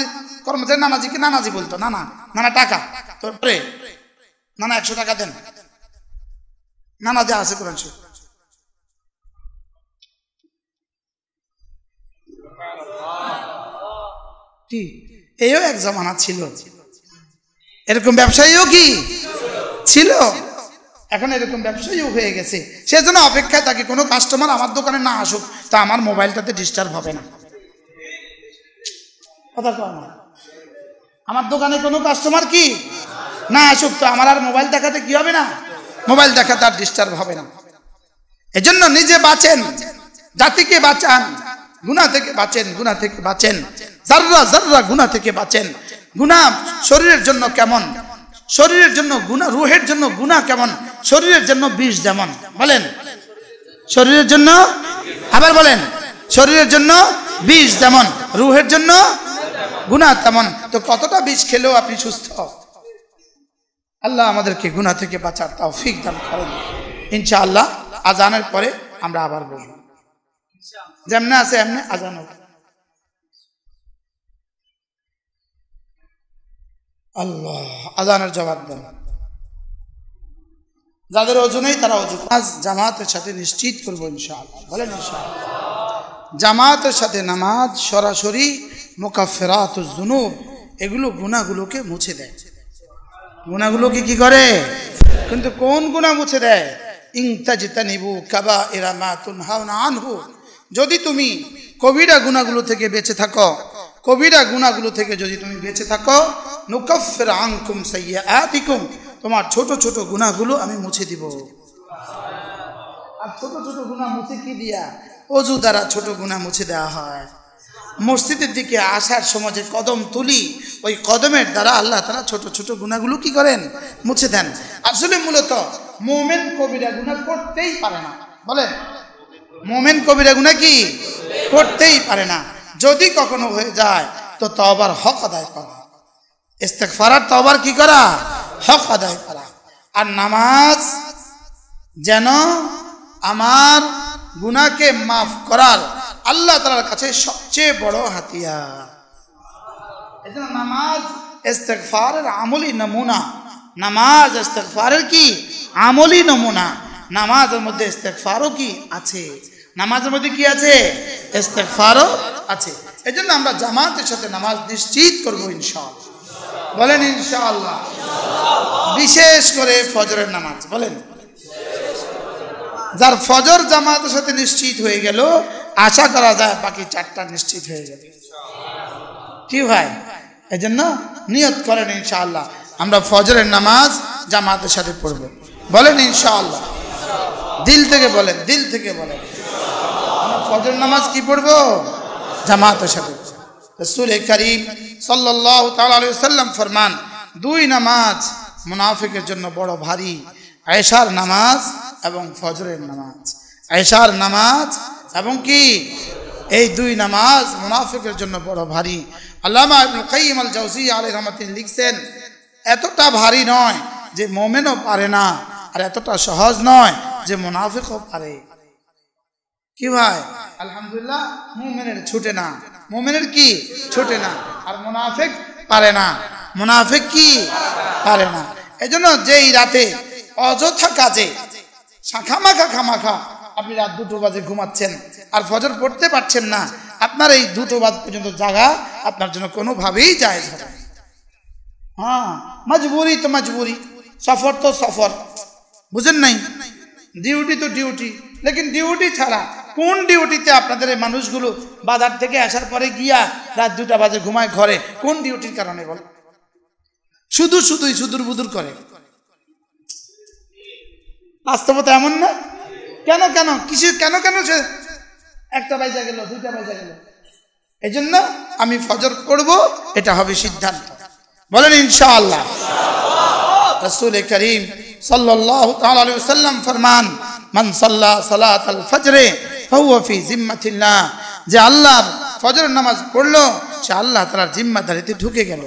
কর্মচারী নানাজিকে নানাজি বলতো, নানা নানা টাকা। তারপরে নানা 100 টাকা দেন, নানা যা আছে কোরআন শরীফ। এইও এক জামানা ছিল, এরকম ব্যবসায়ীও কি ছিল। এখন এরকম ব্যবসায়ীও হয়ে গেছে। সেজন্য অপেক্ষায় থাকে কোনো কাস্টমার আমার দোকানে না আসুক, তা আমার মোবাইলটাতে ডিস্টার্ব হবে না। কথা কয় না, আমার দোকানে কোনো কাস্টমার কি না আসুক, তো আমার আর মোবাইল দেখাতে কি হবে না, মোবাইল দেখাতে আর ডিস্টার্ব হবে না। এজন্য নিজে বাঁচেন, জাতিকে বাঁচান, গুনাহ থেকে বাঁচেন, গুনাহ থেকে বাঁচেন, যাররা যাররা গুনাহ থেকে বাঁচেন। গুনাহ শরীরের জন্য কেমন, শরীরের জন্য গুনাহ, রূহের জন্য গুনাহ কেমন, শরীরের জন্য বিষ যেমন। বলেন শরীরের জন্য, আবার বলেন শরীরের জন্য বিষ যেমন, রূহের জন্য গুনাহ তেমন। তো কতটা বিষ খেলেও আপনি সুস্থ। আল্লাহ আমাদেরকে গুনাহ থেকে বাঁচার তৌফিক দান করেন। ইনশাআল্লাহ আজানের পরে আমরা আবার বলবো, যেমনে আছে এমনি আজান হবে। আল্লাহ আজানের জবাব দেন। যাদের ওযু নেই তারা ওযু আজ জামাতের সাথে নিশ্চিত করবো ইনশাআল্লাহ। বলেন ইনশাআল্লাহ। জামাতের সাথে নামাজ সরাসরি মুকাফফিরাতুজ যুনুব, এগুলো গুনাহগুলোকে মুছে দেয়। গুনাহগুলোকে কি করে? কিন্তু কোন গুনাহ মুছে দেয়? ইনতাজতানিবু কাবাইরা মা তুনহাউনা আনহু, যদি তুমি কবিরা গুনাহগুলো থেকে বেঁচে থাকো, কবিরা গুনাহগুলো থেকে যদি তুমি বেঁচে থাকো, নুকাফফির আনকুম সাইয়্যাতিকুম, তোমার ছোট ছোট গুনাহগুলো আমি মুছে দিব। আর ছোট ছোট গুনাহ মুছে কি দিয়া? ওযু দ্বারা ছোট গুনাহ মুছে দেওয়া হয়। মসজিদের দিকে আসার সময় যে কদম তুলি, ওই কদমের দ্বারা আল্লাহ তাআলা ছোট ছোট গুনাহগুলো কি করেন? মুছে দেন। আসলে মূলত মুমিন কবিরা গুনাহ করতেই পারে না। বলেন মুমিন কবিরা গুনাহ কি করতেই পারে না। যদি কখনো হয়ে যায় তো তওবার হক আদায় করা, ইস্তিগফার আর তওবার কি করা? হক আদায় করা। আর নামাজ যেন আমার গুনাহকে মাফ করার আল্লাহ তাআলার কাছে সবচেয়ে বড় হাতিয়ার। এজন্য নামাজ ইস্তিগফারের আমলি নমুনা। নামাজ ইস্তিগফারের কি আমলি নমুনা। নামাজের মধ্যে ইস্তিগফারও কি আছে, নামাজের মধ্যে কি আছে? ইস্তিগফারও আছে। এজন্য আমরা জামাতের সাথে নামাজ নিশ্চিত করব ইনশাআল্লাহ। বলেন ইনশাআল্লাহ। বিশেষ করে ফজরের নামাজ। বলেন যার ফজর জামাতের সাথে নিশ্চিত হয়ে গেল, আশা করা যায় বাকি 4টা নিশ্চিত হয়ে যাবে। কি ভাই? এজন্য নিয়ত করেন ইনশাআল্লাহ আমরা ফজরের নামাজ জামাতের সাথে পড়ব। বলেন ইনশাআল্লাহ, দিল থেকে বলেন, দিল থেকে বলেন। আমরা ফজর নামাজ কি পড়ব? জামাতের সাথে। রাসূল করিম সাল্লাল্লাহু তাআলা আলাইহি ওয়াসাল্লাম ফরমান, দুই নামাজ মুনাফিকের জন্য বড় ভারী, এশার নামাজ এবং ফজরের নামাজ। এশার নামাজ এবং কি এই দুই নামাজ মুনাফিকের জন্য বড় ভারী। আল্লামা ইবনুল কাইয়িম আল জাওজিয়্যা আলাইহি রাহমাতুল্লাহ লিখছেন, এতটা ভারী নয় যে মুমিনও পারে না, আর এতটা সহজ নয় যে মুনাফিকও পারে। কি ভাই? আলহামদুলিল্লাহ, মুমিনের ছুটে না, মুমিনের কি ছুটে না, আর মুনাফিক পারে না। মুনাফিক কি পারে না। এজন্য যেই রাতে অযথা কাজে খামাখা আপনি রাত 2টো বাজে ঘুমাচ্ছেন আর ফজর পড়তে পারছেন না, আপনার এই 2টো বাজে পর্যন্ত জাগা আপনার জন্য কোনোভাবেই জায়েজ হবে না। হ্যাঁ, মজবুরি তো মজবুরি, সফর তো সফর, বুঝেন নাই? ডিউটি তো ডিউটি, লেকিন ডিউটি ছাড়া কোন ডিউটিতে আপনাদের এই মানুষগুলো বাজার থেকে আসার পরে গিয়া রাত 2টা বাজে ঘুমায় ঘরে? কোন ডিউটির কারণে বল? শুধুই সুদূর বুদুর করে। বাস্তবতা এমন না? কেন কিছু কেন সে 1টা বাজে গেল, 2টা বাজে গেল। এই জন্য আমি ফজর পড়ব, এটা হবে সিদ্ধান্ত। বলেন ইনশাআল্লাহ। রাসূল করিম সাল্লাল্লাহু তাআলা আলাইহি ওয়াসাল্লাম ফরমান, মান সাল্লা সালাতাল ফজরে ফাহুয়া ফি জিম্মাতিল্লাহ, যে আল্লাহর ফজরের নামাজ পড়লো সে আল্লাহ তাআলার জিম্মাদারিতে ঢুকে গেল।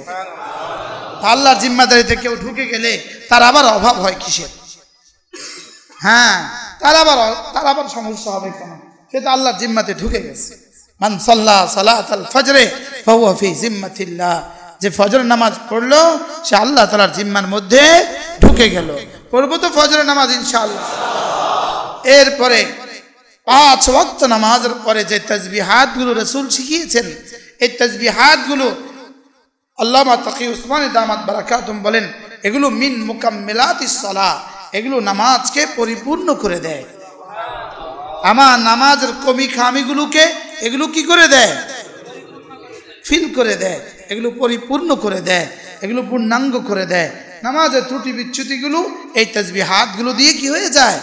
আল্লাহর জিম্মাদারিতে কেউ ঢুকে গেলে তার আবার অভাব হয় কিসের? হ্যাঁ, তার আবার সমস্যা হবে কেন? সে তো আল্লাহর জিম্মাতে ঢুকে গেছে। মান সাল্লা সালাতাল ফজরে ফাহুয়া ফি জিম্মাতিল্লাহ, যে ফজরের নামাজ পড়লো সে আল্লাহ তাআলার জিম্মার মধ্যে ঢুকে গেল। পড়বো তো ফজরের নামাজ ইনশাআল্লাহ। এরপরে 5 ওয়াক্ত নামাজের পরে যে তাসবিহাতগুলো রাসূল শিখিয়েছেন, এই তাসবিহাতগুলো আল্লামা তাকি উসমানী দামাত বারাকাতুম বলেন, এগুলো মিন মুকাম্মিলাতিস সালাহ, এগুলো নামাজকে পরিপূর্ণ করে দেয়। আমার নামাজের কমি খামিগুলোকে এগুলো কি করে দেয়? ফিল করে দেয়, এগুলো পরিপূর্ণ করে দেয়, এগুলো পূর্ণাঙ্গ করে দেয়। নামাজের ত্রুটি বিচ্যুতিগুলো এই তাসবিহাতগুলো দিয়ে কি হয়ে যায়?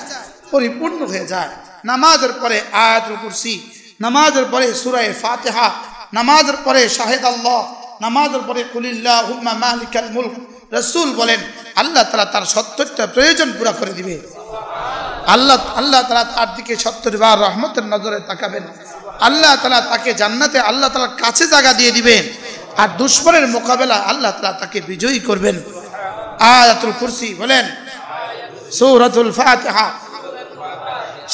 পরিপূর্ণ হয়ে যায়। নামাজের পরে আয়াতুল কুরসি, নামাজের পরে সূরা ফাতিহা, নামাজের পরে শাহিদ আল্লাহ, নামাজের পরে কুলিল্লাহুম্মা মালিকাল মুলক। রাসূল বলেন আল্লাহ তাআলা তার 70টা প্রয়োজন পুরা করে দিবে। আল্লাহ তাআলা তার দিকে 70 বার রহমতের নজরে তাকাবেন। আল্লাহ তাআলা তাকে জান্নাতে আল্লাহ তাআলার কাছে জায়গা দিয়ে দিবেন, আর দুশমনের মোকাবেলা আল্লাহ তাআলা তাকে বিজয়ী করবেন। আয়াতুল কুরসি বলেন, সূরাতুল ফাতিহা,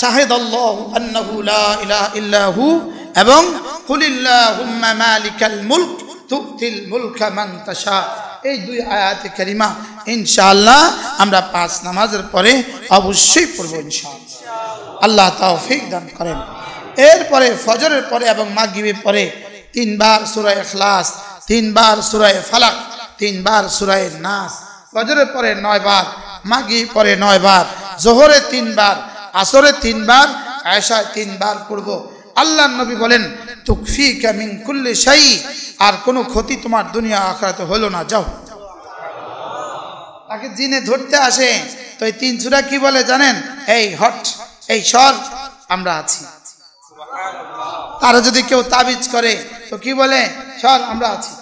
শাহিদাল্লাহু আন্নাহু লা ইলাহা ইল্লা হু, এবং কুলিল্লাহুম্মা মালিকাল মুলক তুতিল মুলকা মান তাশা। এই 2 আয়াতে কারিমা ইনশাআল্লাহ আমরা 5 নামাজের পরে অবশ্যই পড়ব ইনশাআল্লাহ। আল্লাহ তৌফিক দান করেন। এরপরে ফজরের পরে এবং মাগরিবের পরে 3 বার সূরা ইখলাস, 3 বার সূরা ফালাক, 3 বার সূরা নাস। ফজরের পরে 9 বার, মাগরিব পরে 9 বার, যোহরে 3 বার, আসরে 3 বার, আয়েশায় 3 বার পড়ব। আল্লাহর নবী বলেন, তুকফিকা মিন কুল্লি শাই, আর কোনো ক্ষতি তোমার দুনিয়া আখিরাতে হলো না, যাও। তাকে জিনে ধরতে আসে তো এই 3 সূরা কি বলে জানেন? এই হট, এই সর, আমরা আছি। তারা যদি কেউ তাবিজ করে তো কি বলে? সর, আমরা আছি।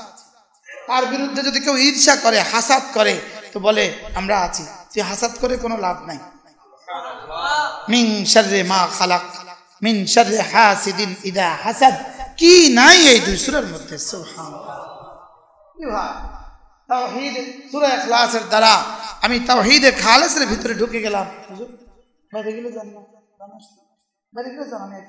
তার বিরুদ্ধে যদি কেউ ঈর্ষা করে, হাসাদ করে, তো বলে আমরা আছি। যে হাসাদ করে কোনো লাভ নাই। মিন শাররি মা খালাক, মিন শাররি হাসিদিন ইযা হাসাদ, কি নাই এই 2 সূরার মধ্যে? সুবহানাল্লাহ। তাওহীদ সূরা ইখলাসের দ্বারা আমি তাওহীদে খালেসের ভিতরে ঢুকে গেলাম। বাইরে গেলে জান্নাত, বাইরে গেলে জান্নাত।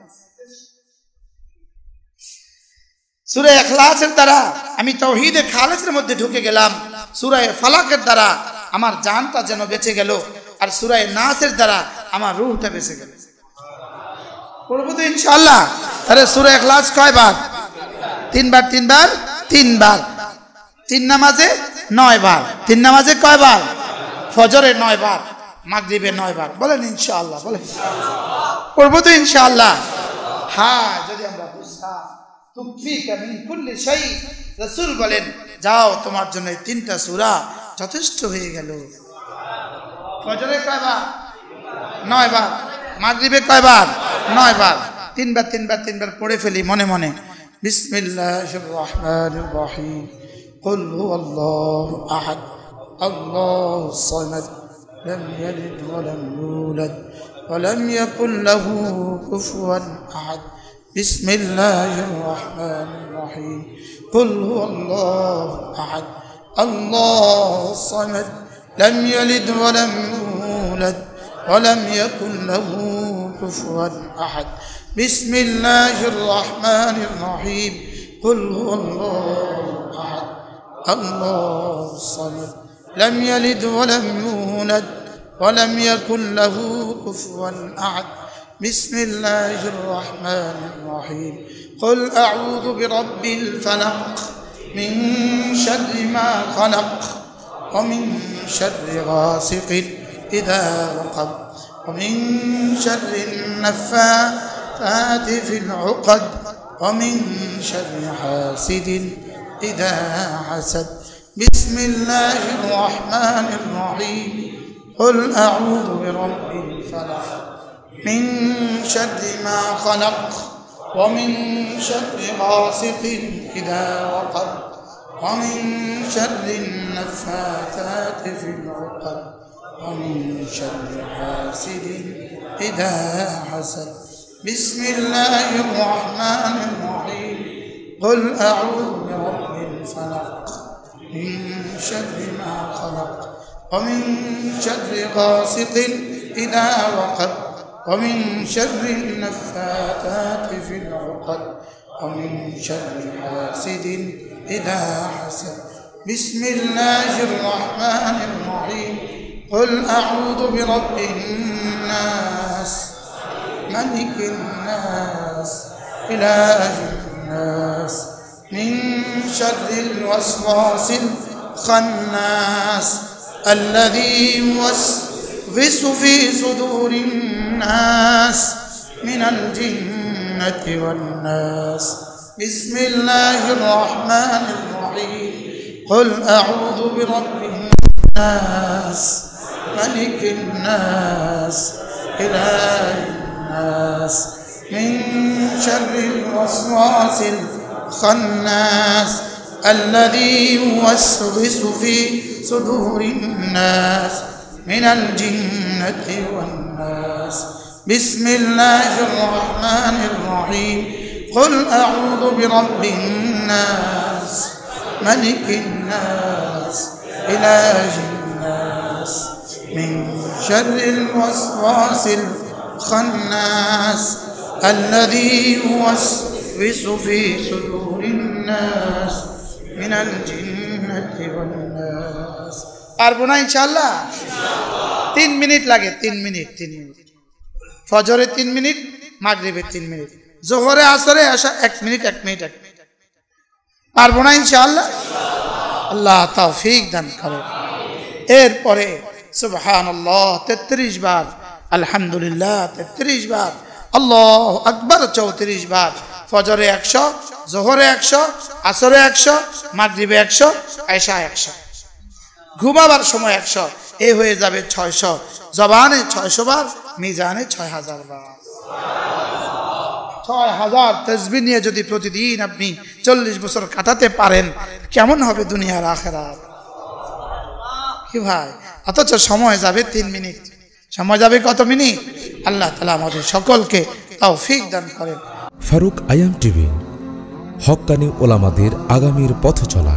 সূরা ইখলাসের দ্বারা আমি তাওহীদে খালেসের মধ্যে ঢুকে গেলাম। সূরা ফালাকের দ্বারা আমার জানটা যেন বেঁচে গেল, আর সূরা নাসের দ্বারা আমার রূহটা বেঁচে গেল। পড়বো তো ইনশাআল্লাহ। আরে সূরা ইখলাস কয় বার? 3 বার, 3 বার, 3 বার। 3 নামাজে 9 বার। 3 নামাজে কয় বার? ফজরে 9 বার, মাগরিবে 9 বার। বলেন ইনশাআল্লাহ, বলেন পড়বো তো ইনশাআল্লাহ। হ্যাঁ, যদি আমরা বুঝতাম তুকফিকা মিন কুল্লি শাই, রাসূল বলেন যাও তোমার জন্য 3টা সূরা যথেষ্ট হয়ে গেল। ফজরে কয়বার? 9 বার। মাগরিবে কয়বার? 9 বার। তিনবার পড়ে ফেলি মনে মনে। বিসমিল্লাহির রহমানির রহিম। কুল হুয়াল্লাহু আহাদ আল্লাহুস সামাদ লাম ইয়ালিদ ওয়া লাম ইউলাদ ওয়া লাম ইয়াকুল লাহু কুফুয়ান আহাদ। বিসমিল্লাহির রহমানির রহিম। কুল হুয়াল্লাহু আহাদ আল্লাহুস সামাদ লাম ইয়ালিদ ওয়া লাম ইউলাদ ওয়া লাম ইয়াকুল লাহু কুফুয়ান আহাদ। বিসমিল্লাহির রহমানির রহিম। কুল হুয়াল্লাহু আহাদ আল্লাহুস সামাদ লাম ইয়ালিদ ওয়া লাম ইউলাদ ওয়া লাম ইয়াকুল লাহু কুফুয়ান আহাদ। বিসমিল্লাহির রহমানির রহিম। কুল আউযু বিরাব্বিল ফালাক মিন শাররি মা খালাক ওয়া মিন শাররি গাসিকিন ইযা ওয়াকাব ওয়া মিন শাররিন নাফাসাতি ফিল উকদ ওয়া মিন শাররি হাসিদিন ইযা হাসাদ। বিসমিল্লাহির রহমানির রহিম। কুল আউযু বিরাব্বিল ফালাক মিন শাররি মা খালাক ওয়া মিন শাররি গাসিকিন ইযা ওয়াকাব ওয়া মিন শাররিন নাফাসাতি ফিল উকদ ওয়া মিন শাররি হাসিদিন ইযা হাসাদ। বিসমিল্লাহির রহমানির রহিম। কুল আউযু বিরাব্বিল ফালাক মিন শাররি মা খালাক ওয়া মিন শাররি গাসিকিন ইযা ওয়াকাব ওয়া মিন শাররিন নাফাসাতি ফিল উকদ ওয়া মিন শাররি হাসিদিন ইযা হাসাদ। বিসমিল্লাহির রহমানির রহিম। কুল আউযু বিরাব্বিন নাস মালিকিন নাস ইলাহিন নাস মিন শাররিল ওয়াসওয়াসিল খান্নাস আল্লাযী ইউওয়াসওয়িসু ফী সুদুরিন নাস মিনাল জিন্নাতি ওয়ান নাস। বিসমিল্লাহির রহমানির রহিম। কুল আউযু বিরাব্বিন নাস মালিকিন নাস ইলাহিন নাস মিন শাররিল ওয়াসওয়াসিল খান্নাস আল্লাযী ইউওয়াসওয়িসু ফী সুদুরিন নাস মিনাল জিন্নাতি ওয়ান নাস। বিসমিল্লাহির রহমানির রহিম। কুল আউযু বিরাব্বিন নাস মালিকিন নাস ইলাহিন নাস মিন শাররিল ওয়াসওয়াসিল খান্নাস আল্লাযী ইউওয়াসওয়িসু ফী সুদুরিন নাস মিনাল জিন্নাতি ওয়ান নাস। পারবো না ইনশাআল্লাহ? 3 মিনিট লাগে। 3 মিনিট। ফজরে 3 মিনিট, মাগরিবে 3 মিনিট, জোহরে আসরে আসা 1 মিনিট। পারবো না ইনশাআল্লাহ? আল্লাহ তৌফিক দান করেন। এরপরে সুবহানাল্লাহ 33 বার, আলহামদুলিল্লাহ 33 বার, আল্লাহু আকবার 34 বার। ফজরে 100, জোহরে 100, আসরে 100, মাগরিবে 100, এশা 100। ঘুমাবার সময় 100। এ হয়ে যাবে 600। জবানে 600 বার, মিজানে 6000 বার। 6000 তাসবিহ নিয়ে যদি প্রতিদিন আপনি 40 বছর কাটাতে পারেন, কেমন হবে দুনিয়ার আখিরাত? কি ভাই? অথচ সময় যাবে 3 মিনিট। সময় যাবে কত মিনিট? আল্লাহ তাআলা আমাদের সকলকে তৌফিক দান করেন। ফারুক আয়াম টিভি, হক্কানি ওলামাদের আগামীর পথ চলা।